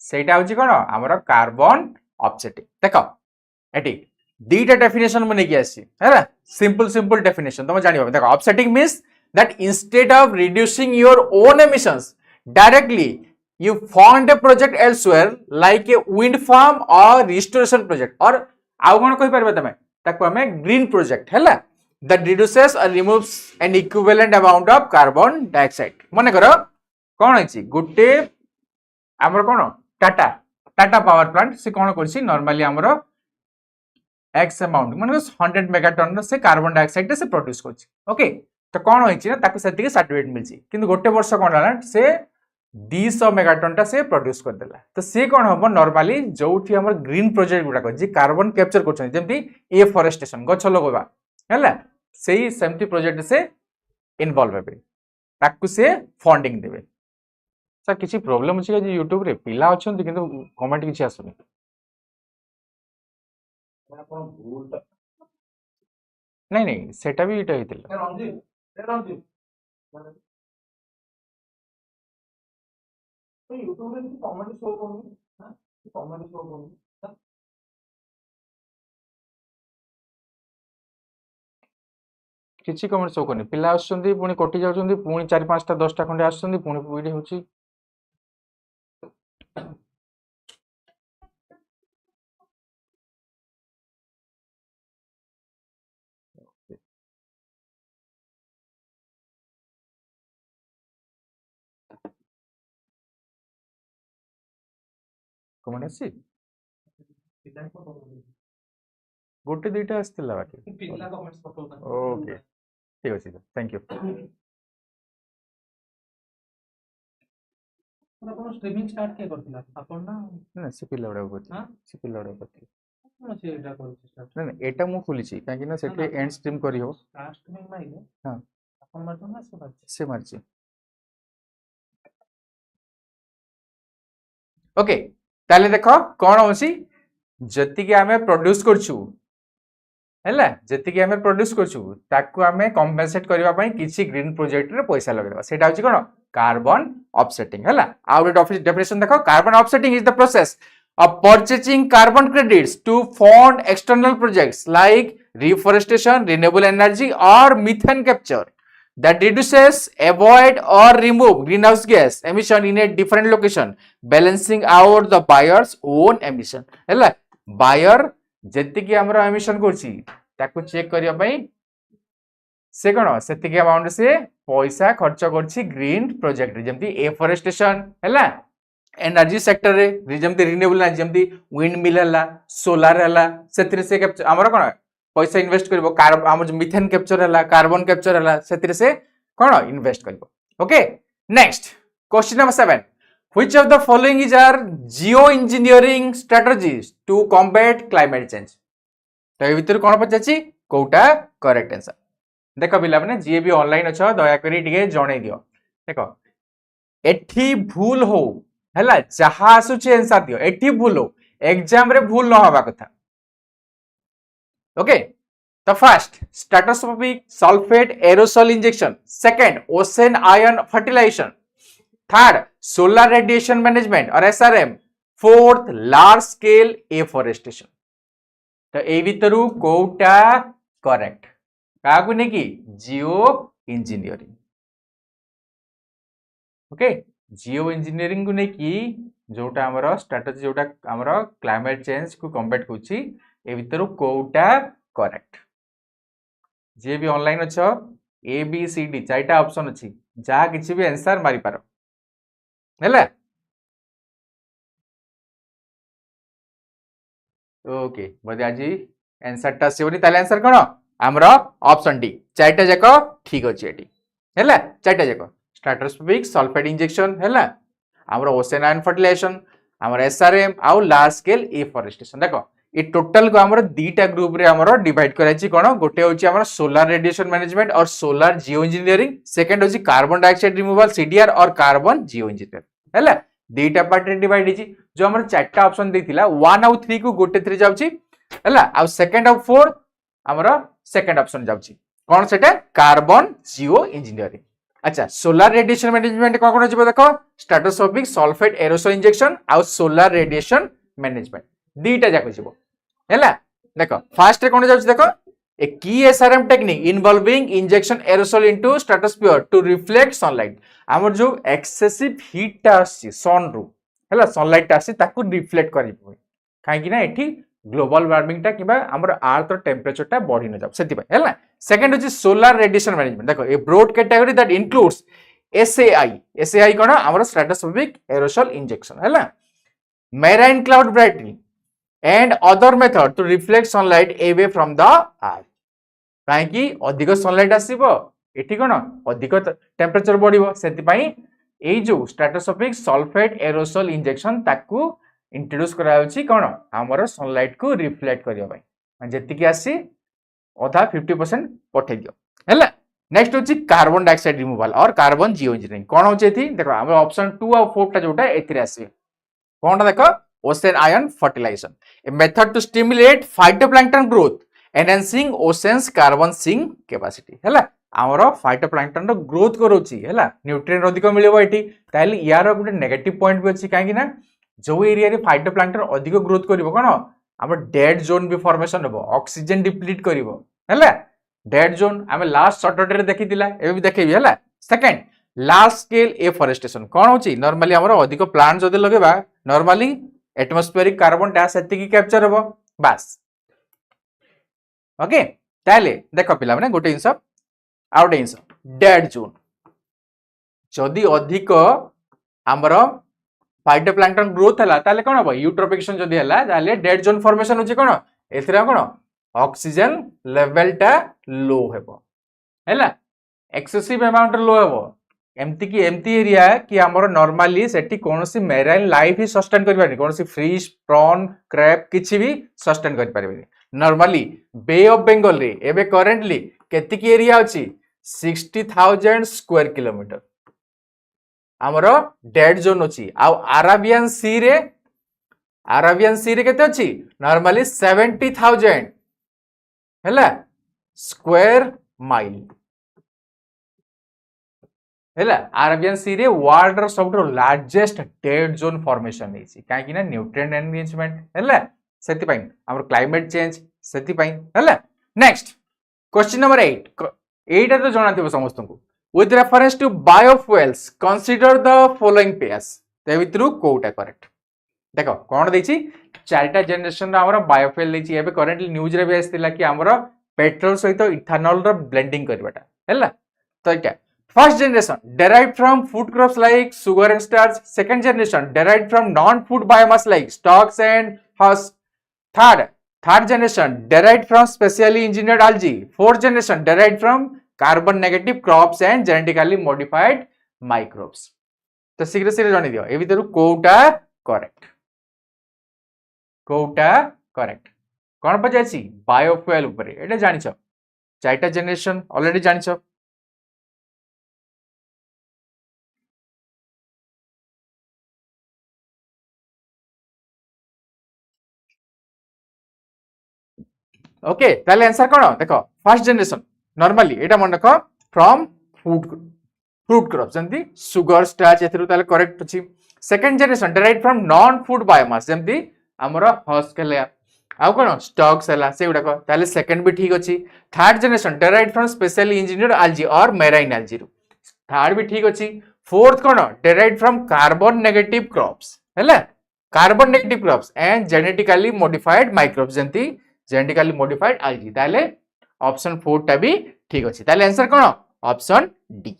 Speaker 1: सेटा होची कोन हमरो कार्बन ऑफसेटिंग देखो एटी दीटा डेफिनेशन मने कि आसी हैला सिंपल डेफिनेशन तुम जानिबो देखो offsetting means that instead of reducing your own emissions directly you fund a project elsewhere like a wind farm or restoration project or आउ कोन कहि परबे तमे ताको हमें ग्रीन प्रोजेक्ट हैला that reduces or removes an equivalent amount of carbon dioxide मने करो कोन अछि गुटे हमर कोन टाटा पावर प्लांट से कोन करछि नॉर्मली हमर x अमाउंट माने 100 मेगाटन से कार्बन डाइऑक्साइड से प्रोड्यूस करछि ओके तो कोन होइछि ना ताको सेति के सर्टिफिकेट मिलछि किंतु गोटे वर्ष कोन होला से 200 मेगाटन से प्रोड्यूस कर देला तो से कोन हबो नॉर्मली जोठी हमर ग्रीन प्रोजेक्ट गुडा जे कार्बन कैप्चर करछन जेमति एफोरेस्टेशन गछ लगोबा हैला सेही सेमति प्रोजेक्ट से इन्वॉल्व हेबे ताकू से फंडिंग देबे सर किसी प्रॉब्लम अछि जे YouTube रे पिला अछन किंतु कमेंट किछि आसुनी नहीं सेटा भी इटा हेतिला रंजीत YouTube रे कमेंट शो करूनी हां कमेंट शो करूनी किछि कमेंट शो करनी पिला आछंदी पुनी कोटी जाउछंदी पुनी 4 5 टा 10 टा खंडे आछंदी पुनी वीडियो होची कमेंट आसी गोटे दुईटा आसतिला बाकी पिला कमेंट्स पठौता ओके ठीक अछि थैंक यू आपण स्ट्रीमिंग स्टार्ट के करथिला आपण ना से पिला वडा करथि हां से पिला वडा करथि कोन से एटा करथि स्टार्ट ना एटा मु खोलिछि काकि ना सेटे एंड स्ट्रीम करी हो स्ट्रीमिंग माइले हां आपण मारतो ना से मारछि ओके ताले देखो कोन होसी जति के हमें प्रोड्यूस करछु हैला जति के हमें प्रोड्यूस करछु ताकू हमें कंपेंसेट करबा पई किछि ग्रीन प्रोजेक्ट रे पैसा लगेबा सेटा होची कोन कार्बन ऑफसेटिंग हैला आउट ऑफ डेफिनेशन देखो carbon offsetting is the process of purchasing carbon credits to fund external projects like reforestation, renewable energy or methane capture that reduces, avoid or remove greenhouse gas emission in a different location, balancing out the buyer's own emission. हैला buyer जेति कि हमरा emission करछि ताको check करिया पई से कौन से अमाउंट से पैसा खर्च कर ग्रीन प्रोजेक्ट जमती एफोरेस्टेशन है एनर्जी सेक्टर रे जमती रिन्यूएबल एनर्जी जमती विंड मिल है सोलार है से आमर कौन पैसा इन्वेस्ट कर मिथेन कैप्चर है कार्बन कैप्चर है से कौन इन्वेस्ट कर okay next question number 7 which of the following is are geoengineering strategies to combat climate change तो ये भीतर कौन पचाची कोटा करेक्ट आंसर देख पिला माने जी भी ऑनलाइन अच्छा दया करी टिके जणे दियो देखो एठी भूल हो हैला जहा आसुची आंसर दियो एठी भूल हो एग्जाम रे भूल न होबा कथा ओके तो first stratospheric sulphate aerosol injection second ocean iron fertilisation third solar radiation management or SRM fourth large scale afforestation तो ए भीतरु कोटा करेक्ट काकू ने की geoengineering okay geoengineering को ने की जोटा हमर स्ट्रेटजी जोटा हमर क्लाइमेट चेंज को कॉम्बैट होची ए भीतरु कोटा करेक्ट जे भी ऑनलाइन अच्छा ए बी सी डी चारटा ऑप्शन अच्छी जहाँ किसी भी आंसर मारी पारो हेला ओके बोधे आज आंसर टा सेवनी ताले आंसर कोन हमर ऑप्शन डी चारटा जाक ठीक अछि एटी हेला चारटा जाक स्ट्रेटोस्कोपिक सल्फेट इंजेक्शन हेला हमर ओशन आयन फर्टिलाइजेशन हमर एसआरएम आउ लार्ज स्केल एफोरेस्टेशन देखो ये टोटल को हमर दीटा ग्रुप रे हमर डिवाइड कराइछि कोन गोटे होछि हमर solar radiation management or solar geoengineering second होछि carbon dioxide removal CDR or carbon geoengineer हैला दीटा पार्ट रे डिवाइड हिछि जो हमर चारटा ऑप्शन देथिला 1 और 3 को गोटे 3 जाउछि हैला आ सेकंड और 4 हमर सेकंड ऑप्शन जाउछि कोन सेटा कार्बन जियो इंजीनियरिंग अच्छा सोलर रेडिएशन मैनेजमेंट कोन कोन जिवो देखो स्ट्रेटोस्कोपिक सल्फेट एरोसोल इंजेक्शन आ सोलर रेडिएशन मैनेजमेंट दीटा जाक जिवो हैला देखो फर्स्ट रे कोन जाउछि देखो a key SRM technique involving injection aerosol into stratosphere to reflect sunlight हमर जो एक्सेसिव हीट ता आसी सन रु हैला सनलाइट ता आसी ताकू रिफ्लेक्ट करिबो काहे कि ना एठी ग्लोबल वार्मिंग टा किबा हमर अर्थ टेम्परेचर टा बढ़ी न जाउ सेति भाई हैला सेकंड होछि सोलर रेडिएशन मैनेजमेंट देखो a broad category that includes SAI कोन हमर स्ट्रेटोस्कोपिक एरोसोल इंजेक्शन हैला marine cloud brightening and other method to reflect sunlight away from the earth काहे कि अधिक सनलाइट आसीबो एठी कोन अधिक टेम्परेचर बढ़िबो सेति पई एई जो स्ट्रेटोस्कोपिक सल्फेट एरोसोल इंजेक्शन ताकू इंट्रोड्यूस करा होछि कोन हमर सनलाइट को रिफ्लेक्ट करियो भाई जेति कि आसी आधा 50% पठे दियो हैला नेक्स्ट होछि कार्बन डाइऑक्साइड रिमूवल और कार्बन जियो इंजीनियरिंग कोन होछि एथि देखो हम ऑप्शन 2 और 4 टा जोटा एथिरे आसी कोनटा देखो ocean ion fertilization a method to stimulate phytoplankton growth enhancing oceans carbon sink capacity हैला हमरो phytoplankton रो ग्रोथ करोछि हैला न्यूट्रिएंट अधिक मिलबो एठी ताइले यार गुटे नेगेटिव पॉइंट भी अछि काहे कि ना जो एरिया रे phytoplankton अधिक ग्रोथ करिवो कोन हमर डेड जोन भी फॉर्मेशन होबो ऑक्सीजन डिप्लीट करिवो हैला डेड जोन हम लास्ट सैटरडे रे देखितिला एबे भी देखेबी हैला सेकंड लार्ज स्केल एफोरेस्टेशन कोन होछि नॉर्मली हमरो अधिक प्लांट जदि लगेबा नॉर्मली एटमॉस्फेरिक कार्बन डाइऑक्साइड की कैप्चर होबो बस ओके ताले देखो पिला माने गोटे इंस आउट इंस डेड जोन जदि अधिक हमरो फाइटोप्लैंक्टन ग्रोथ हला ताले कोन होबो यूट्रोफिकेशन जदि हला ताले डेड जोन फॉर्मेशन होछि कोन एथिरा कोन ऑक्सीजन लेवल टा लो हेबो हैला एक्सेसिव अमाउंट लो हेबो एमती एरिया कि हमर नॉर्मली सेठी कोनोसी मेराइन लाइफ ही सस्टेन करि पारनी कोनोसी फिश प्रॉन क्रैब किछि भी सस्टेन करि पारबे नॉर्मली बे ऑफ बंगाल रे एबे करेंटली केति की एरिया अछि 60000 स्क्वायर किलोमीटर हमर डेड जोन अछि आ अरेबियन सी रे केते अछि नॉर्मली 70000 हैला स्क्वायर माइल हैला अरेबियन सी रे वर्ल्ड रो सबटो लार्जेस्ट डेड जोन फॉर्मेशन हेछि काहे कि ना न्यूट्रिएंट एनरिचमेंट हैला सेति पई हमर क्लाइमेट चेंज सेति पई हैला नेक्स्ट क्वेश्चन नंबर 8 एटा तो जणा थिबो समस्त को with reference to biofuels consider the following pairs ते भितरु कोटा करेक्ट देखो कोन देछि चारटा जनरेशन रो हमर बायोफ्यूल देछि एबे करेंटली न्यूज रे भी आस्तिला कि हमर पेट्रोल सहित इथानॉल रो ब्लेंडिंग करबाटा हैला तो एटा first generation derived from food crops like sugar and starch, second generation derived from non food biomass like stalks and husks, third generation derived from specially engineered algae, fourth generation derived from carbon negative crops and genetically modified microbes. तो शीघ्र शीघ्र जानि दियो ए भितर कोउटा correct कोन पजाछि biofuel ऊपर एटा जानिछ चारटा जनरेशन ऑलरेडी जानिछ ओके ताले आंसर कोन देखो फर्स्ट जनरेशन नॉर्मली एटा मन रखो फ्रॉम फ्रूट क्रॉप जंती सुगर स्टार्च एथरु ताले करेक्ट अछि second generation direct from non food biomass जंती हमरो हस्क हला आउ कोन स्टॉक्स हला से उडा को ताले सेकंड भी ठीक अछि third generation direct from specially engineered algae or marine algae रु थर्ड भी ठीक अछि फोर्थ कोन direct from carbon negative crops हला carbon negative crops and genetically modified microbes जंती जेनेटिकली मॉडिफाइड algae ताले ऑप्शन 4 टा भी ठीक अछि ताले आंसर कोन ऑप्शन डी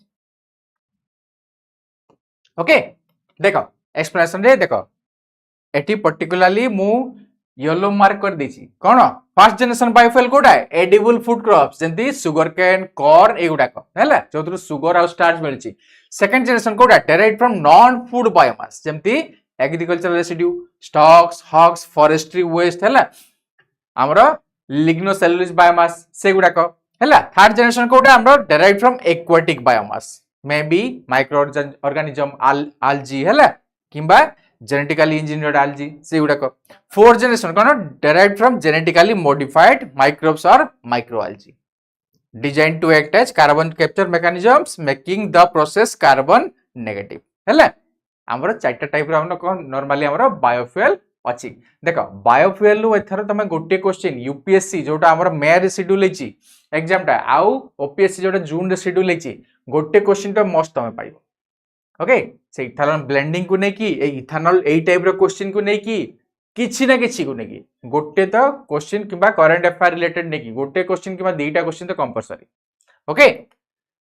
Speaker 1: ओके देखो एक्सप्लेनेशन रे देखो एटी पर्टिकुलरली मु येलो मार्क कर देछि कोन फर्स्ट जनरेशन बायोफ्यूल कोडा एडिबल फूड क्रॉप्स जंती सुगर केन कॉर्न एगुडा को हैला जोथरु सुगर और स्टार्च मिलछि सेकंड जनरेशन कोडा direct from non food biomass जंती agricultural residue stalks husks forestry waste हैला हमरो लिग्नोसेलुलोज बायोमास से गुडा को हैला थर्ड जनरेशन कोडा हमरो direct from aquatic biomass may be microorganism algae हैला किंबा जेनेटिकली इंजीनियर्ड algae से गुडा को फोर्थ जनरेशन कोन direct from genetically modified microbes or micro algae design to act as carbon capture mechanisms making the process carbon negative हैला हमरो चारटा type रो नॉर्मली हमरो बायोफ्यूल अछि देखो बायोफ्यूल नु एथर तमे गोटे क्वेश्चन यूपीएससी जोटा हमर मे रे शेड्यूल लेछि एग्जाम टा आउ ओपीएससी जोटा जून रे शेड्यूल लेछि गोटे क्वेश्चन तो मस्त तमे पाइबो ओके से इथानॉल ब्लेंडिंग को नै की ए इथानॉल एई टाइप रो क्वेश्चन को नै की किछि ना किछि को नै की गोटे तो क्वेश्चन किबा करंट अफेयर रिलेटेड नै की गोटे क्वेश्चन किबा दुईटा क्वेश्चन तो compulsory okay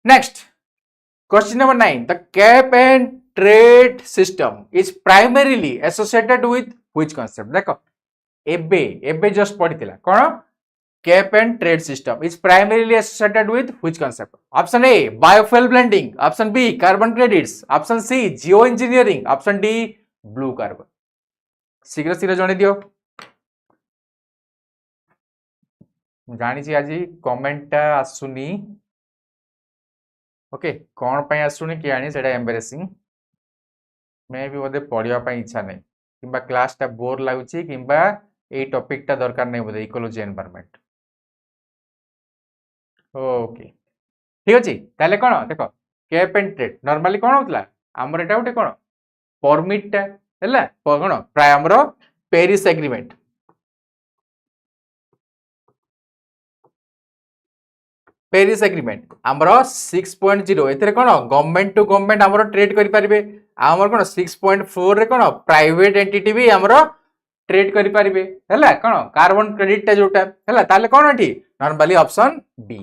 Speaker 1: next question number 9 the cap and trade system is primarily associated with which concept देखो एबे जस्ट पढितला कोन cap and trade system is primarily associated with which concept option A biofuel blending option B carbon credits option C geoengineering option D blue carbon शीघ्र शीघ्र जणे दियो जानि छी आजी कमेंट आसुनी ओके कोन पय आसुनी कि आनी सेटा एम्बैरेसिंग मे भी बोधे पढ़िया पय इच्छा नै किंबा क्लास टा बोर लागुची किंबा ए टॉपिक टा दरकार नै बोधे इकोलॉजी एनवायरनमेंट ओके ठीक अछि ताले कोन देखो कैप एंड ट्रेड नॉर्मली कोन होतला हमर एटा उठे कोन परमिट टा हैला कोन प्राय हमरो पेरिस एग्रीमेंट हमरो 6.0 एथरे कोन गवर्नमेंट टू गवर्नमेंट हमरो ट्रेड करि परिबे हमर कोन 6.4 रे कोन प्राइवेट एंटिटी भी हमरो ट्रेड करि परिबे हैला कोन कार्बन क्रेडिट टा जोटा हैला ताले कोन एठी normally option B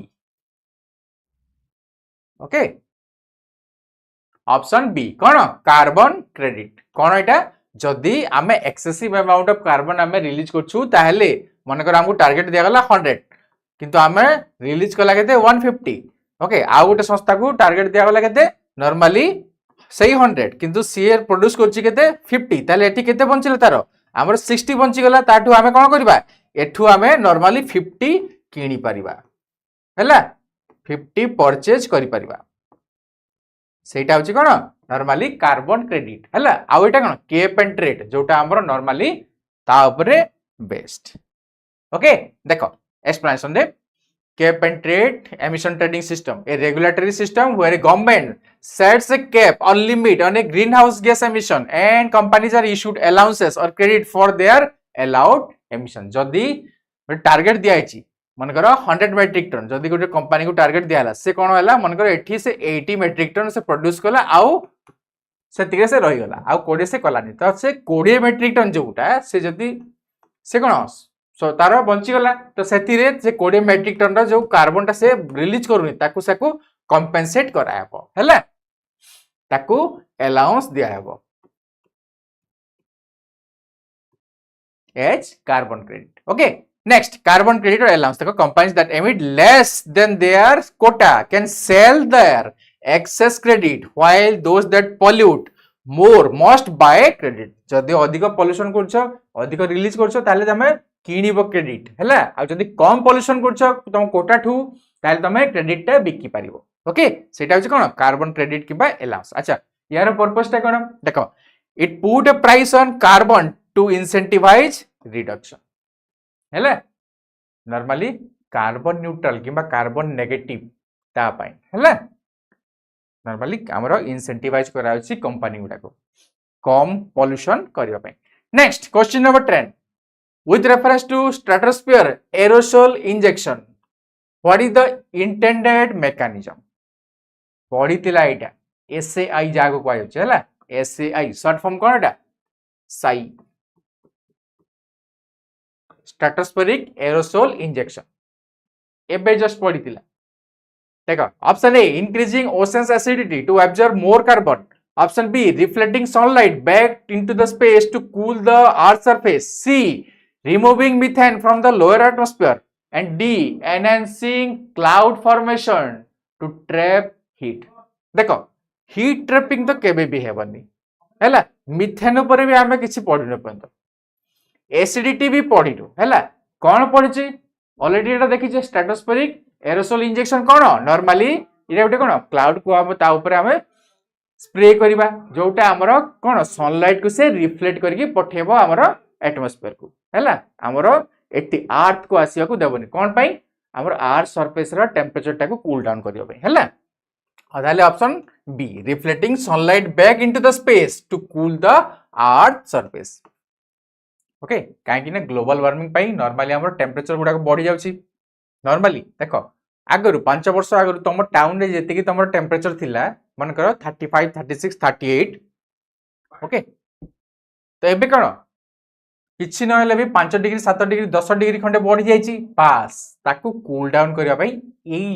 Speaker 1: okay option B कोन कार्बन क्रेडिट कोन एटा जदी आमे एक्सेसिव अमाउंट ऑफ कार्बन आमे रिलीज करछु ताहले मन कर हमको टारगेट दिया गला 100 किंतु आमे रिलीज कला केते 150 ओके आ गोटे संस्था को टारगेट दिया गला केते नॉर्मली सही 100 किंतु सीएर प्रोड्यूस करछि केते 50 ताले एठी केते बंचिला तारो हमर 60 बंची गला ताठू आमे कोन करबा एठू आमे नॉर्मली 50 किनी परिबा हैला 50 परचेज करि परिबा सेटा होछि कोन नॉर्मली कार्बन क्रेडिट हैला आ एटा कोन कैप एंड ट्रेड जोटा हमर नॉर्मली ता ऊपर बेस्ड ओके देखो explanation de cap and trade emission trading system a regulatory system where a government sets a cap or limit on a greenhouse gas emission and companies are issued allowances or credit for their allowed emission जदी target दिया छि मन करो 100 metric ton जदी गोटे company को target दियाला से कोन होला मन करो एठी से 80 मेट्रिक टन से प्रोड्यूस कला आउ से तिके से रही गला आउ 20 से कलानी तो से 20 मेट्रिक टन जोटा से जदी से कोन सो तार बंची गला तो सेतिरे से 20 मेट्रिक टन रो जो कार्बन टा से रिलीज करूनी ताकू सेकू कंपेंसेट करायबो हैला ताकू अलाउंस दियाबो as carbon credit okay next carbon credit or allowance देखो companies that emit less than their quota can sell their excess credit while those that pollute more must buy credit जदि अधिक pollution करछो अधिक release करछो ताले तमे किनिबो credit हैला आ जदि कम pollution करछो तुम कोटा ठू ताले तमे क्रेडिट टा बिकी पारिबो ओके सेटा होछ कोन कार्बन क्रेडिट किबा अलाउंस अच्छा यार पर्पस टा कोन देखो it put a price on carbon to incentivise reduction हैला नॉर्मली कार्बन न्यूट्रल किबा कार्बन नेगेटिव ता पाई हैला नॉर्मली हमरो इंसेंटिवाइज करा होची कंपनी गुडा को कम पोल्यूशन करिवा पाई next question number 10 with reference to stratosphere aerosol injection what is the intended mechanism पढ़ी तिला एटा SAI जागो कहै छै हैला SAI शॉर्ट फॉर्म कोन एटा साई स्ट्रेटोस्फेरिक एरोसोल इंजेक्शन एबे जस्ट पढ़ी तिला देखो option A increasing oceans acidity to absorb more carbon option B reflecting sunlight back into the space to cool the earth surface C removing methane from the lower atmosphere and D enhancing cloud formation to trap heat देखो heat trapping तो केबे भी हेबनी हैला methane ऊपर भी हमें किछि पढि न पंत एसिडिटी भी पढिनु हैला कोन पढिछि ऑलरेडी एटा देखि जे स्ट्रेटोस्फेरिक एरोसोल इंजेक्शन कोन नॉर्मली इटा उटे कोन क्लाउड को हम ता ऊपर हमें स्प्रे करिबा जोटा हमरो कोन सनलाइट को से रिफ्लेक्ट करके पठेबो हमरो एटमॉस्फेयर को हैला हमरो एटी अर्थ को आसिया को देबनी कोन पई हमरो अर्थ सरफेस रो टेंपरेचर टा को कूल डाउन करियो पई हैला अदाले option B reflecting sunlight back into the space to cool the earth surface okay काहे कि ना ग्लोबल वार्मिंग पई नॉर्मली हमरो टेंपरेचर गुडा को बढ़ी जाउची नॉर्मली देखो आगरु 5 वर्ष आगरु तुम टाउन रे जेते कि तुम टेंपरेचर थिला मन करो 35 36 38 ओके तो एबे कोन किछि न हेले भी 5 डिग्री 7 डिग्री 10 डिग्री खंडे बढ़ी जाईची पास ताकू कूल डाउन करिया पई एई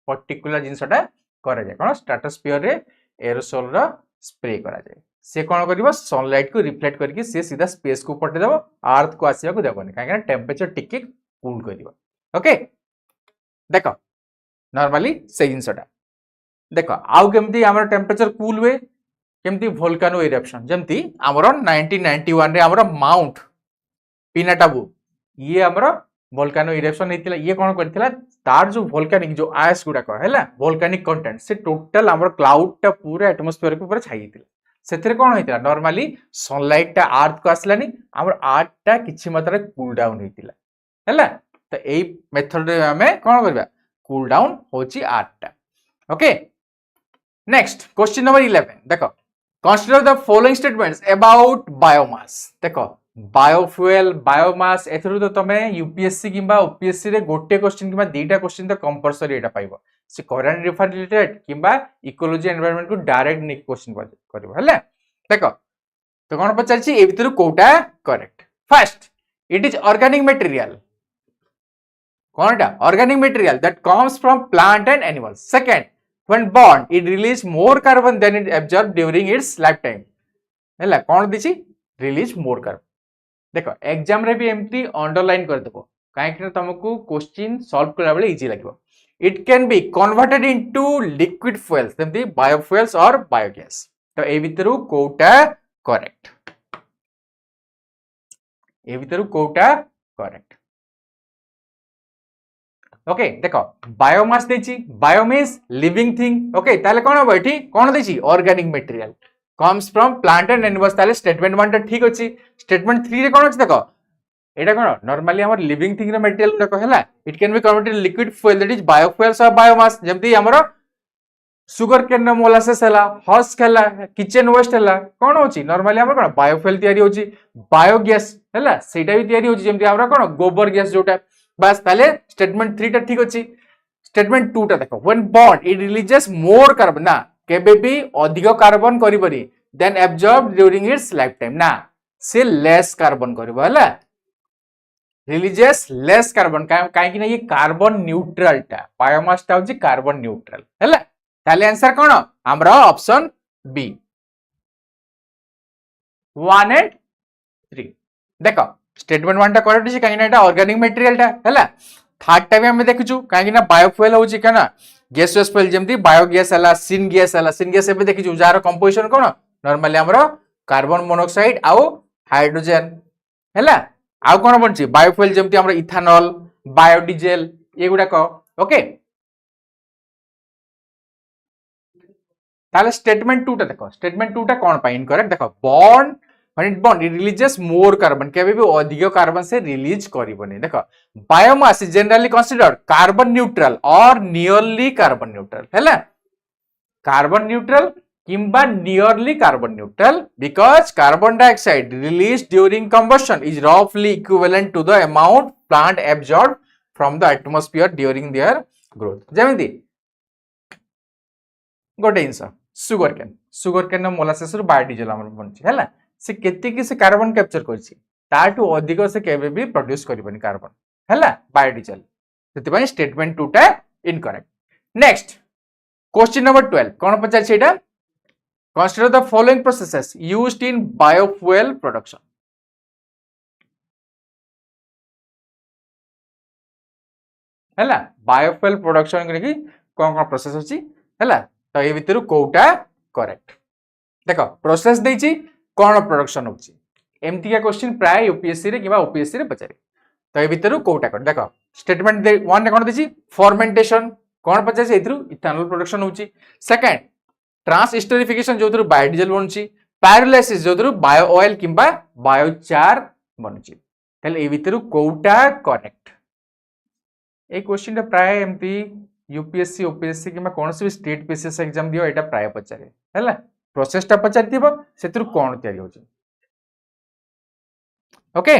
Speaker 1: पर्टिकुलर जिंसटा करा जाय कोन स्ट्रेटोस्फियर रे एरोसोल रो स्प्रे करा जाय से कोन करिवो सनलाइट को रिफ्लेक्ट करके से सीधा स्पेस को पटे देबो अर्थ को आसिया को देबोनी काहे टेंपरेचर टिके कूल करिवो ओके देखो नॉर्मली से जिंसटा देखो आउ केमती हमर टेंपरेचर कूल हुए केमती वोल्केनो इरप्शन जेमती हमर 1991 रे हमर माउंट पिनाटाबू ये हमरो वोल्केनो इरप्शन हेतिला ये कोन करथिला तार जो वोल्केनिक जो आयस गुडा को हैला वोल्केनिक कंटेंट से टोटल हमरो क्लाउड टा पूरा एटमॉस्फेयर के ऊपर छाई हेतिला सेथिरे कोन हेतिला नॉर्मली सनलाइट टा अर्थ को आसलानी हमरो अर्थ टा किछि मात्रा कूल डाउन हेतिला हैला तो एई मेथड रे हमें कोन करबा कूल डाउन होची अर्थ टा ओके नेक्स्ट क्वेश्चन नंबर 11 देखो consider the following statements about biomass देखो बायोफ्यूएल बायोमास एथरु तो तमे यूपीएससी किबा ओपीएससी रे गोटे क्वेश्चन किबा दीटा क्वेश्चन तो कंपलसरी एटा पाइबो से करंट रिफर रिलेटेड किबा इकोलॉजी एनवायरनमेंट को डायरेक्ट निक क्वेश्चन करबो हला देखो तो कोन पचारछि ए भितरु कोटा correct first it is organic material कोनटा organic material that comes from plant and animals second when born it release more carbon than it absorb during its lifetime हला कोन दिछि रिलीज मोर कार्बन देखो एग्जाम रे भी एमती underline कर देबो काहे कि तुमको क्वेश्चन सॉल्व करा बेले इजी लागबो it can be converted into liquid fuels जेमती बायोफ्यूल्स और बायोगैस तो ए भितरु कोटा करेक्ट ए भितरु कोटा करेक्ट ओके देखो बायोमास देछि bio means living thing okay ताले कोन हो एठी कोन देछि organic material comes from plant and animals ताले स्टेटमेंट 1 टा ठीक अछि स्टेटमेंट 3 रे कोन अछि देखो एटा कोन नॉर्मली हमर लिविंग थिंग रे मटेरियल देखो हैला it can be converted liquid fuel that is biofuels और बायोमास जेमति हमर सुगर केन मोलासेस हैला हस्क हैला किचन वेस्ट हैला कोन होछि नॉर्मली हमर कोन बायोफ्यूल तयारी होछि बायोगैस हैला सेटा भी तयारी होछि जेमति हमर कोन गोबर गैस जोटा बस ताले स्टेटमेंट 3 टा ठीक अछि स्टेटमेंट 2 टा देखो when burn it releases more carbon ना केबे भी अधिक कार्बन करिबरी then absorb during its lifetime ना से लेस कार्बन करिवो हला रिलीजेस लेस कार्बन कहीं ना ये कार्बन न्यूट्रल टा बायोमास टा होची कार्बन न्यूट्रल हैला ताले आंसर कोन हमरो ऑप्शन बी 1 एंड 3 देखो स्टेटमेंट 1 टा करेक्ट अछि कहीं ना एटा ऑर्गेनिक मटेरियल टा हैला थर्ड टा भी हम देखिछु कहीं ना बायोफ्यूल होची केना गैसियस फ्यूल जेमती बायोगैस हला सिन गैस एबे देखिछु जार कंपोजिशन कोन नॉर्मली हमरो कार्बन मोनोऑक्साइड आउ हाइड्रोजन हैला आउ कोन बनची बायोफ्यूल जेमती हमरो इथेनॉल बायोडीजल एगुडा को ओके ताले स्टेटमेंट 2 टा देखो स्टेटमेंट 2 टा कोन पाइन इनकरेक्ट देखो bond when it bond it releases more carbon केबे भी अधिक कार्बन से रिलीज करिवनी देखो biomass is generally considered carbon neutral or nearly carbon neutral हैला कार्बन न्यूट्रल किंबा nearly carbon neutral because carbon dioxide release during combustion is रफली equivalent to the amount plant absorb from the atmosphere during their growth जेमिति गोटे इंस sugar cane molasses biodiesel हमर बनछि हैला से केते कि से कार्बन कैप्चर करछि ताटू अधिक से केबे भी प्रोड्यूस करिवनी कार्बन हैला बायोडीजल सेति पय स्टेटमेंट 2 टा इनकरेक्ट नेक्स्ट क्वेश्चन नंबर 12 कोन पचार छैटा consider the following processes used in biofuel production हैला बायोफ्यूल प्रोडक्शन के कोन कोन प्रोसेस अछि हैला तो ए भितरु कोटा करेक्ट देखो प्रोसेस देछि कोन प्रोडक्शन होछि एमती का क्वेश्चन प्राय यूपीएससी रे किबा ओपीएससी रे पचारे तो ए भितरु कोटा कर देखो स्टेटमेंट 1 ने कोन देछि फर्मेंटेशन कोन पचारे एथरु इथेनॉल प्रोडक्शन होछि सेकंड ट्रांसस्टरिफिकेशन जोथरु बायोडीजल बनछि पायरोलाइसिस जोथरु बायो ऑयल किबा बायोचार बनछि तले ए भितरु कोटा करेक्ट ए क्वेश्चन प्राय एमती यूपीएससी ओपीएससी किबा कोनसी स्टेट पीसीएस एग्जाम दियो एटा प्राय पचारे हैला प्रोसेस टा पचारिथिबो सेतरु कोन तयारी होछि ओके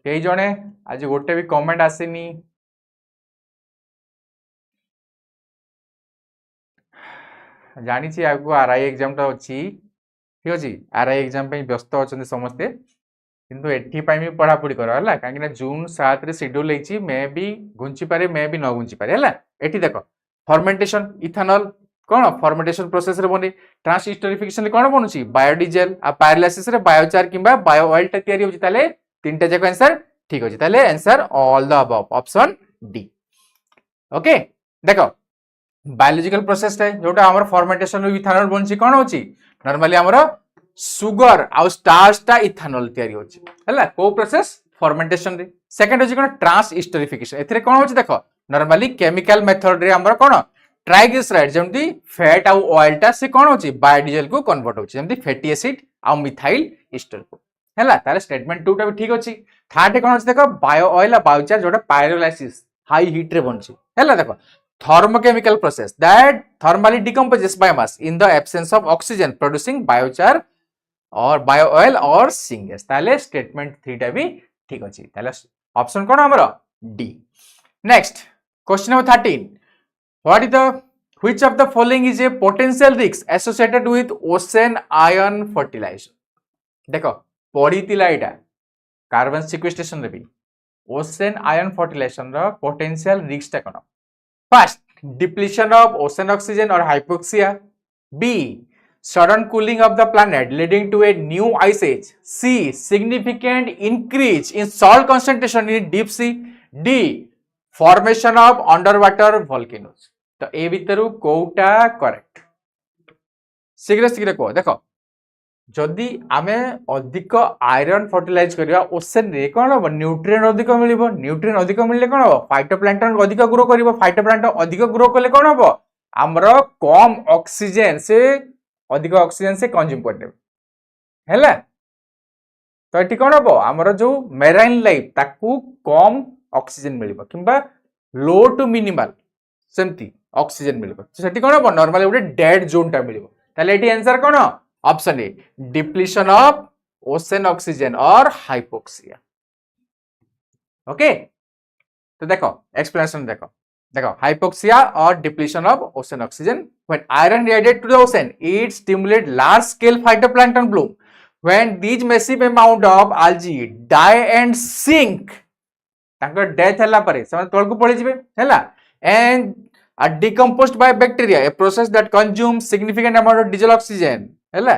Speaker 1: केई जणे आज गोटे भी कमेंट आसेनी जानी छी आगु आरआई एग्जाम टा अछि ठीक अछि आरआई एग्जाम पे व्यस्त अछन समस्ते किंतु एठी पाई भी पढ़ा पढ़ी करा हला काहे ना जून 7 रे शेड्यूल लेछि मे भी घुंची पारे मे भी न घुंची पारे हला एठी देखो फर्मेंटेशन इथेनॉल कोन फर्मेंटेशन प्रोसेस रे बने ट्रांसस्टरिफिकेशन कोन बनुची बायोडीजल आ पायरोलाइसिस रे बायोचार किबा बायो ऑयल टा तयारी होची ताले तीनटा जक आंसर ठीक होची ताले answer all the above option D okay देखो बायोलॉजिकल प्रोसेस टा जोटा हमर फर्मेंटेशन रो इथेनॉल बनची कोन होची नॉर्मली हमर सुगर आउ स्टार्च टा इथेनॉल तयारी होची हला को प्रोसेस फर्मेंटेशन रे सेकंड होची कोन ट्रांसस्टरिफिकेशन एथरे कोन होची देखो नॉर्मली केमिकल मेथड रे हमर कोन ट्राइग्लिसराइड जेमती फैट आउ ऑयल टा से कोन होची बायोडीजल को कन्वर्ट होची जेमती फैटी एसिड आउ मिथाइल एस्टर को हला ताले स्टेटमेंट 2 टा भी ठीक होची थर्ड कोन होची देखो बायो ऑयल आ बायोचार जोटा पायरोलाइसिस हाई हीट रे बनची हला देखो thermochemical process that thermally decomposes biomass in the absence of oxygen producing biochar or bio oil or syngas ताले statement 3 टा भी ठीक अछि ताले ऑप्शन कोन हमरो D next question number 13 what is the which of the following is a potential risk associated with ocean ion fertilization देखो पढ़ीतिला एटा carbon sequestration रे भी ocean ion fertilization रो potential risk टा कोन First, depletion of ocean oxygen or hypoxia. B, sudden cooling of the planet leading to a new ice age. C, significant increase in salt concentration in deep sea. D, formation of underwater volcanoes. तो ए भितरु कोटा correct शीघ्र को देखो जदि आमे अधिक आयरन फर्टिलाइज करिया ओशन रे कोन हो न्यूट्रिएंट अधिक मिलिबो न्यूट्रिएंट अधिक मिलले कोन हो फाइटोप्लैंक्टन अधिक ग्रो करिवो फाइटोप्लैंक्टन अधिक ग्रो करले कोन हो हमरो कम ऑक्सीजन से अधिक ऑक्सीजन से कंज्यूम करदे हैला तो एठी कोन हो हमरो जो मेराइन लाइफ ताकू कम ऑक्सीजन मिलिबो किबा लो टू मिनिमल सेमती ऑक्सीजन मिलिबो सेठी कोन हो नॉर्मली उडे डेड जोन टा मिलिबो ताले एठी आंसर कोन option A depletion of ocean oxygen और हाइपोक्सिया ओके तो देखो एक्सप्लेनेशन देखो देखो hypoxia or depletion of ocean oxygen. When iron is added to the ocean, it stimulates large scale phytoplankton bloom. When these massive amount of algae die and sink, तांकर death हला परे समय तळ को पड़ी जिवे हला and are decomposed by bacteria, a process that consumes significant amount of diesel oxygen हला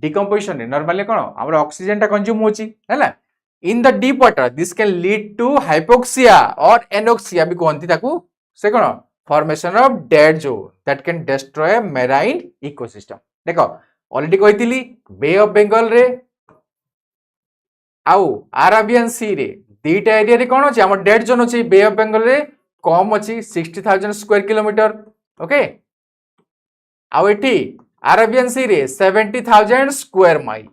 Speaker 1: decomposition रे normally कोन हमर ऑक्सीजन ता कंज्यूम होची हला in the deep water this can lead to hypoxia or anoxia भी कहंती ताकू से कोन formation of dead zone that can destroy marine ecosystem. देखो ऑलरेडी कहितली बे ऑफ बंगाल रे आउ अरेबियन सी रे दीटा एरिया रे कोन अछि हमर डेड जोन अछि बे ऑफ बंगाल रे कम अछि 60,000 स्क्वायर किलोमीटर ओके आउ एठी अरेबियन सी रे 70,000 स्क्वायर माइल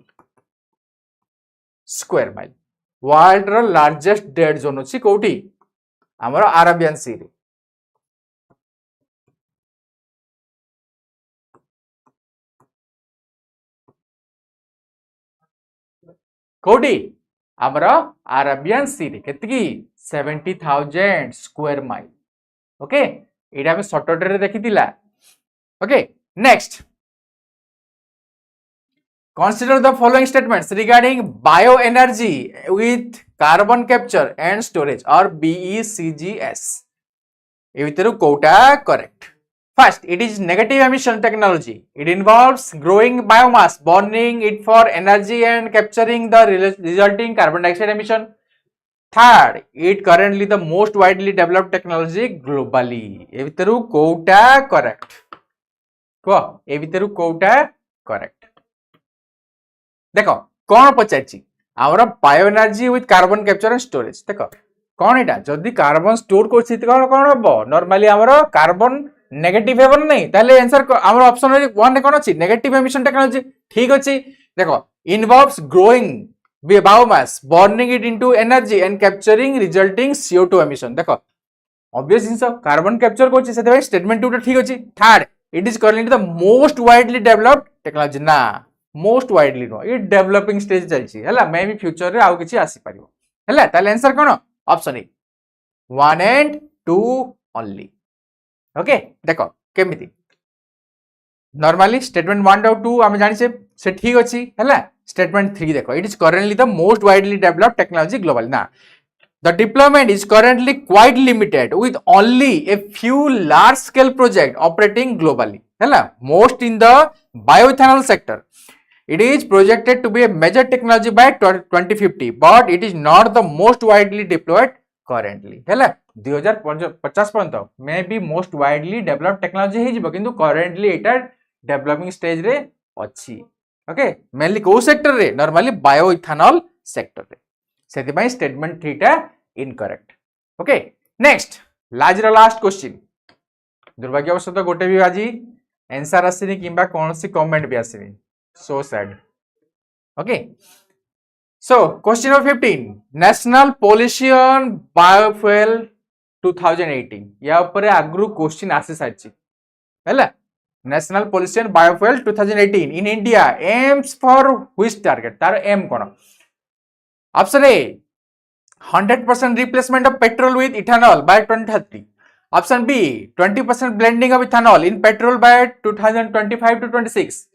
Speaker 1: वर्ल्ड रो लार्जेस्ट डेड जोन अछि कोठी हमर अरेबियन सी रे कोठी हमर अरेबियन सी रे केतकी 70,000 स्क्वायर माइल ओके एटा हम शॉर्टकट रे देखितिला okay next consider the following statements regarding bioenergy with carbon capture and storage or BECGS ए भितरु कोटा correct. First, it is negative emission technology. It involves growing biomass, burning it for energy and capturing the resulting carbon dioxide emission. Third, it currently the most widely developed technology globally. ए भितरु कोटा correct. को ए भितरु कोटा correct. देखो कौन पचारछि आमर bio energy with carbon capture and storage देखो कौन एटा जदी कार्बन स्टोर करछि त कौन हबो नॉर्मली आमर कार्बन नेगेटिव हेबन नै ताले आंसर आमर ऑप्शन 1 रे कौन अछि नेगेटिव एमिशन टेक्नोलॉजी ठीक अछि देखो involves growing biomass burning it into energy and capturing resulting CO2 emission देखो ऑब्वियस जिंस कार्बन कैप्चर करछि सेते स्टेटमेंट 2 ठीक अछि third it is currently the most widely developed technology ना मोस्ट वाइडली नो ये डेवलपिंग स्टेज चलछि हला मे भी फ्यूचर रे आउ किछि आसी परिबो हला ताले आंसर कोन option A 1 and 2 only okay देखो केमिति नॉर्मली स्टेटमेंट 1 और 2 हम जानि से ठीक अछि हला स्टेटमेंट 3 देखो it is currently the most widely developed technology global ना the deployment is currently quite limited with only a few large scale projects operating globally hela most in the bioethanol sector. It is projected to be a major technology by 2050, but it is not the most widely deployed currently. Hela 2050 पर्यंत may be most widely developed technology हे जिवो किंतु currently एटा developing stage रे अछि. Okay, mainly को sector रे normally bioethanol sector रे. सेति भाई statement 3 टा incorrect. Okay, next last question. दुर्भाग्यवशत गोटे भी आजी आंसर आसीनी किंबा कोनसी कमेंट भी आसीनी. So sad. Okay. So, question number 15. National Pollution Biofuel 2018. या ऊपर आगरू क्वेश्चन आसी सारछि. हैला? National Pollution Biofuel 2018 in India aims for which target? तार aim cone? Option A 100% replacement of petrol with ethanol by 2030. Option B 20% blending of ethanol in petrol by 2025 to 26.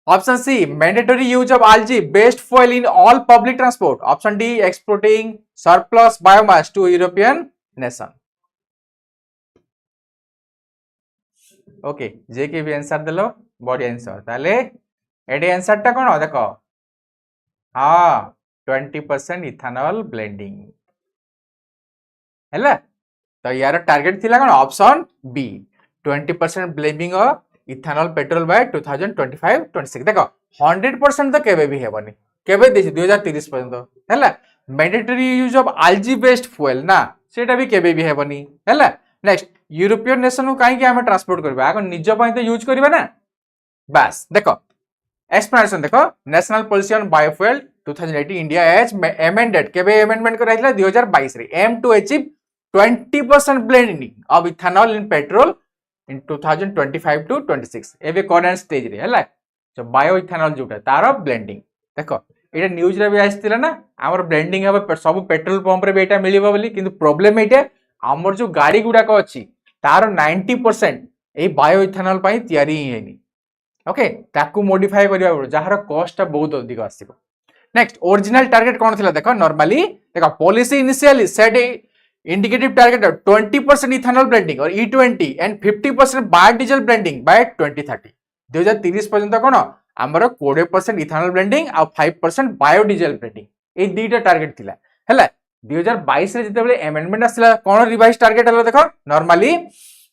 Speaker 1: Option C mandatory use of algae based fuel in all public transport. Option D exporting surplus biomass to European nation. Okay, जे के भी answer देलो body answer ताले AD answer टा कोन देखो हां 20% ethanol blending हैला तो यार टारगेट थिला कोन option B 20% blending of ethanol petrol by 2025-26 देखो 100% तो केबे भी हेबनी केबे देछि 2030 पर्यंत हैला mandatory use of algae based fuel ना सेटा भी केबे भी हेबनी हैला नेक्स्ट यूरोपियन नेशन को काहे कि हम ट्रांसपोर्ट करबा आको निज पय तो यूज करबा ना बस देखो एक्सप्लेनेशन देखो national policy on biofuel 2018 India has amended केबे अमेंडमेंट कराइला 2022 रे aim to achieve 20% blending of ethanol in petrol in 2025 to 26 एबे करंट स्टेज रे हला जो बायो इथेनॉल जोटा तार ब्लेंडिंग देखो एटा न्यूज रे भी आइतिला ना हमर ब्लेंडिंग हबे सब पेट्रोल पंप रे भी एटा मिलिबो बोली किंतु प्रॉब्लम एटा आमर जो गाड़ी गुड़ाक अच्छी तार 90% ये बायो इथेनॉल तैयारी ही है ओके ताकू मॉडिफाई करिया पड़ो जहार कॉस्ट बहुत अधिक आसीबो नेक्स्ट ओरिजिनल टारगेट कौन थिला देखो नॉर्मली देखो policy initially set indicative target 20% ethanol blending और E20 and 50% biodiesel blending bye 2030 2030 पर्यंत कोन हमर 20% इथेनॉल ब्लेंडिंग और 5% बायोडीजल ब्लेंडिंग ए दुईटा टारगेट थिला हैला 2022 रे जेतेबेले अमेंडमेंट आसिला कोन रिवाइज टारगेट हला देखो नॉर्मली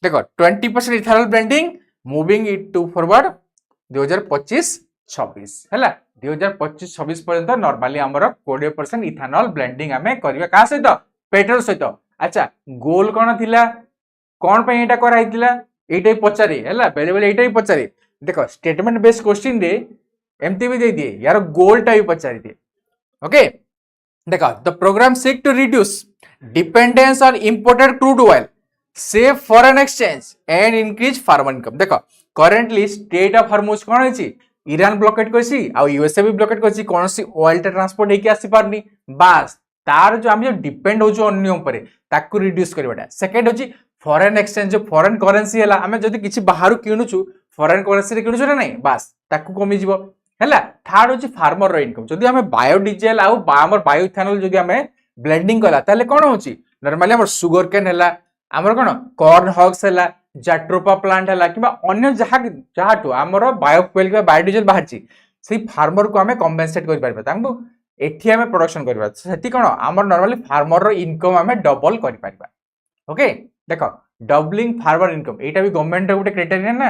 Speaker 1: देखो 20% ethanol blending moving it to forward 2025-26 हैला 2025-26 पर्यंत नॉर्मली हमर 20% इथेनॉल ब्लेंडिंग हमें करबा का सहित पेट्रोल सहित अच्छा गोल कोन थिला कोन पे एटा करा हितला एटाई पचारे हैला बेले बेले एटाई पचारे देखो स्टेटमेंट बेस्ड क्वेश्चन दे एमती भी दे दिए यार गोल टाइप पचारी दे ओके देखो the program seek to reduce dependence on imported crude oil save foreign exchange and increase farmer income देखो करेंटली स्टेट ऑफ हॉर्मुज कोन होची ईरान ब्लॉकेट करसी आ यूएसए भी ब्लॉकेट करसी कोनसी ऑयल ट्रांसपोर्ट हेकी आसी पारनी बस तार जो हम जो डिपेंड हो जो अन्य ऊपर ताकू रिड्यूस करबाटा सेकंड होची फॉरेन एक्सचेंज जो फॉरेन करेंसी हैला हमें जदी किछि बाहरु किनुछु फॉरेन करेंसी रे किनुछु ना नहीं बस ताकू कमी जिवो हैला थर्ड होची फार्मर रो इनकम जदी हमें बायोडीजल आ हमर बायो इथेनॉल जदी हमें ब्लेंडिंग कला ताले कोन होची नॉर्मली हमर सुगर केन हैला हमर कोन कॉर्न हॉग्स हैला जाट्रोपा प्लांट हैला किबा अन्य जहाटू हमर बायोफ्यूल किबा बायोडीजल बाहरची सेही फार्मर को हमें कॉम्पेंसेट करि परबा तांगु एठी हमें प्रोडक्शन करबा सेठी कोन हमर नॉर्मली फार्मर रो इनकम हमें डबल करि परबा ओके देखो डबलिंग फार्मर इनकम एटा भी गवर्नमेंट रो गुटे क्राइटेरिया ना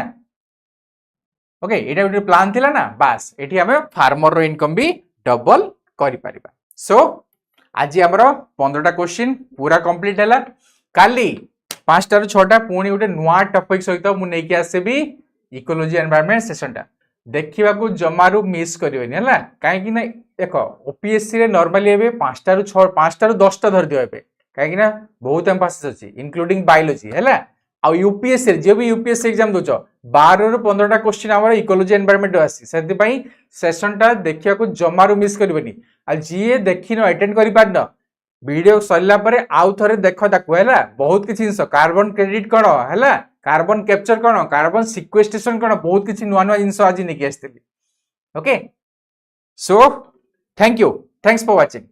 Speaker 1: ओके एटा गुटे प्लान थिला ना बस एठी हमें फार्मर रो इनकम भी डबल करि परबा सो आज हमर 15टा क्वेश्चन पूरा कंप्लीट हैला काली 5टा रु 6टा पुणी गुटे नुआ टॉपिक सहित मु नै कि आसेबी इकोलॉजी एनवायरनमेंट सेशनटा देखिबा को जमारू मिस करिवनी हैला काहे कि ना देखो ओपीएससी रे नॉर्मली एबे 5टा रु 6 5टा रु 10टा धर दियो एबे काहे कि ना बहुत एम्फासिस अछि इंक्लूडिंग बायोलॉजी हैला आ यूपीएससी जे भी यूपीएससी एग्जाम दोचो 12 रु 15टा क्वेश्चन हमर इकोलॉजी एनवायरनमेंट आसी सेति पई सेशनटा देखिया को जमारू मिस करिवनी आ जिए देखिनो अटेंड करि पारन वीडियो सरला परे आउ थरे देखो ताकू हैला बहुत किछि जिंस कार्बन क्रेडिट कोन हैला कार्बन कैप्चर कोन कार्बन सिक्वेस्ट्रेशन कोन बहुत किछि नुवा नुवा जिंस आज नेकी आस्तेली okay so thank you thanks for watching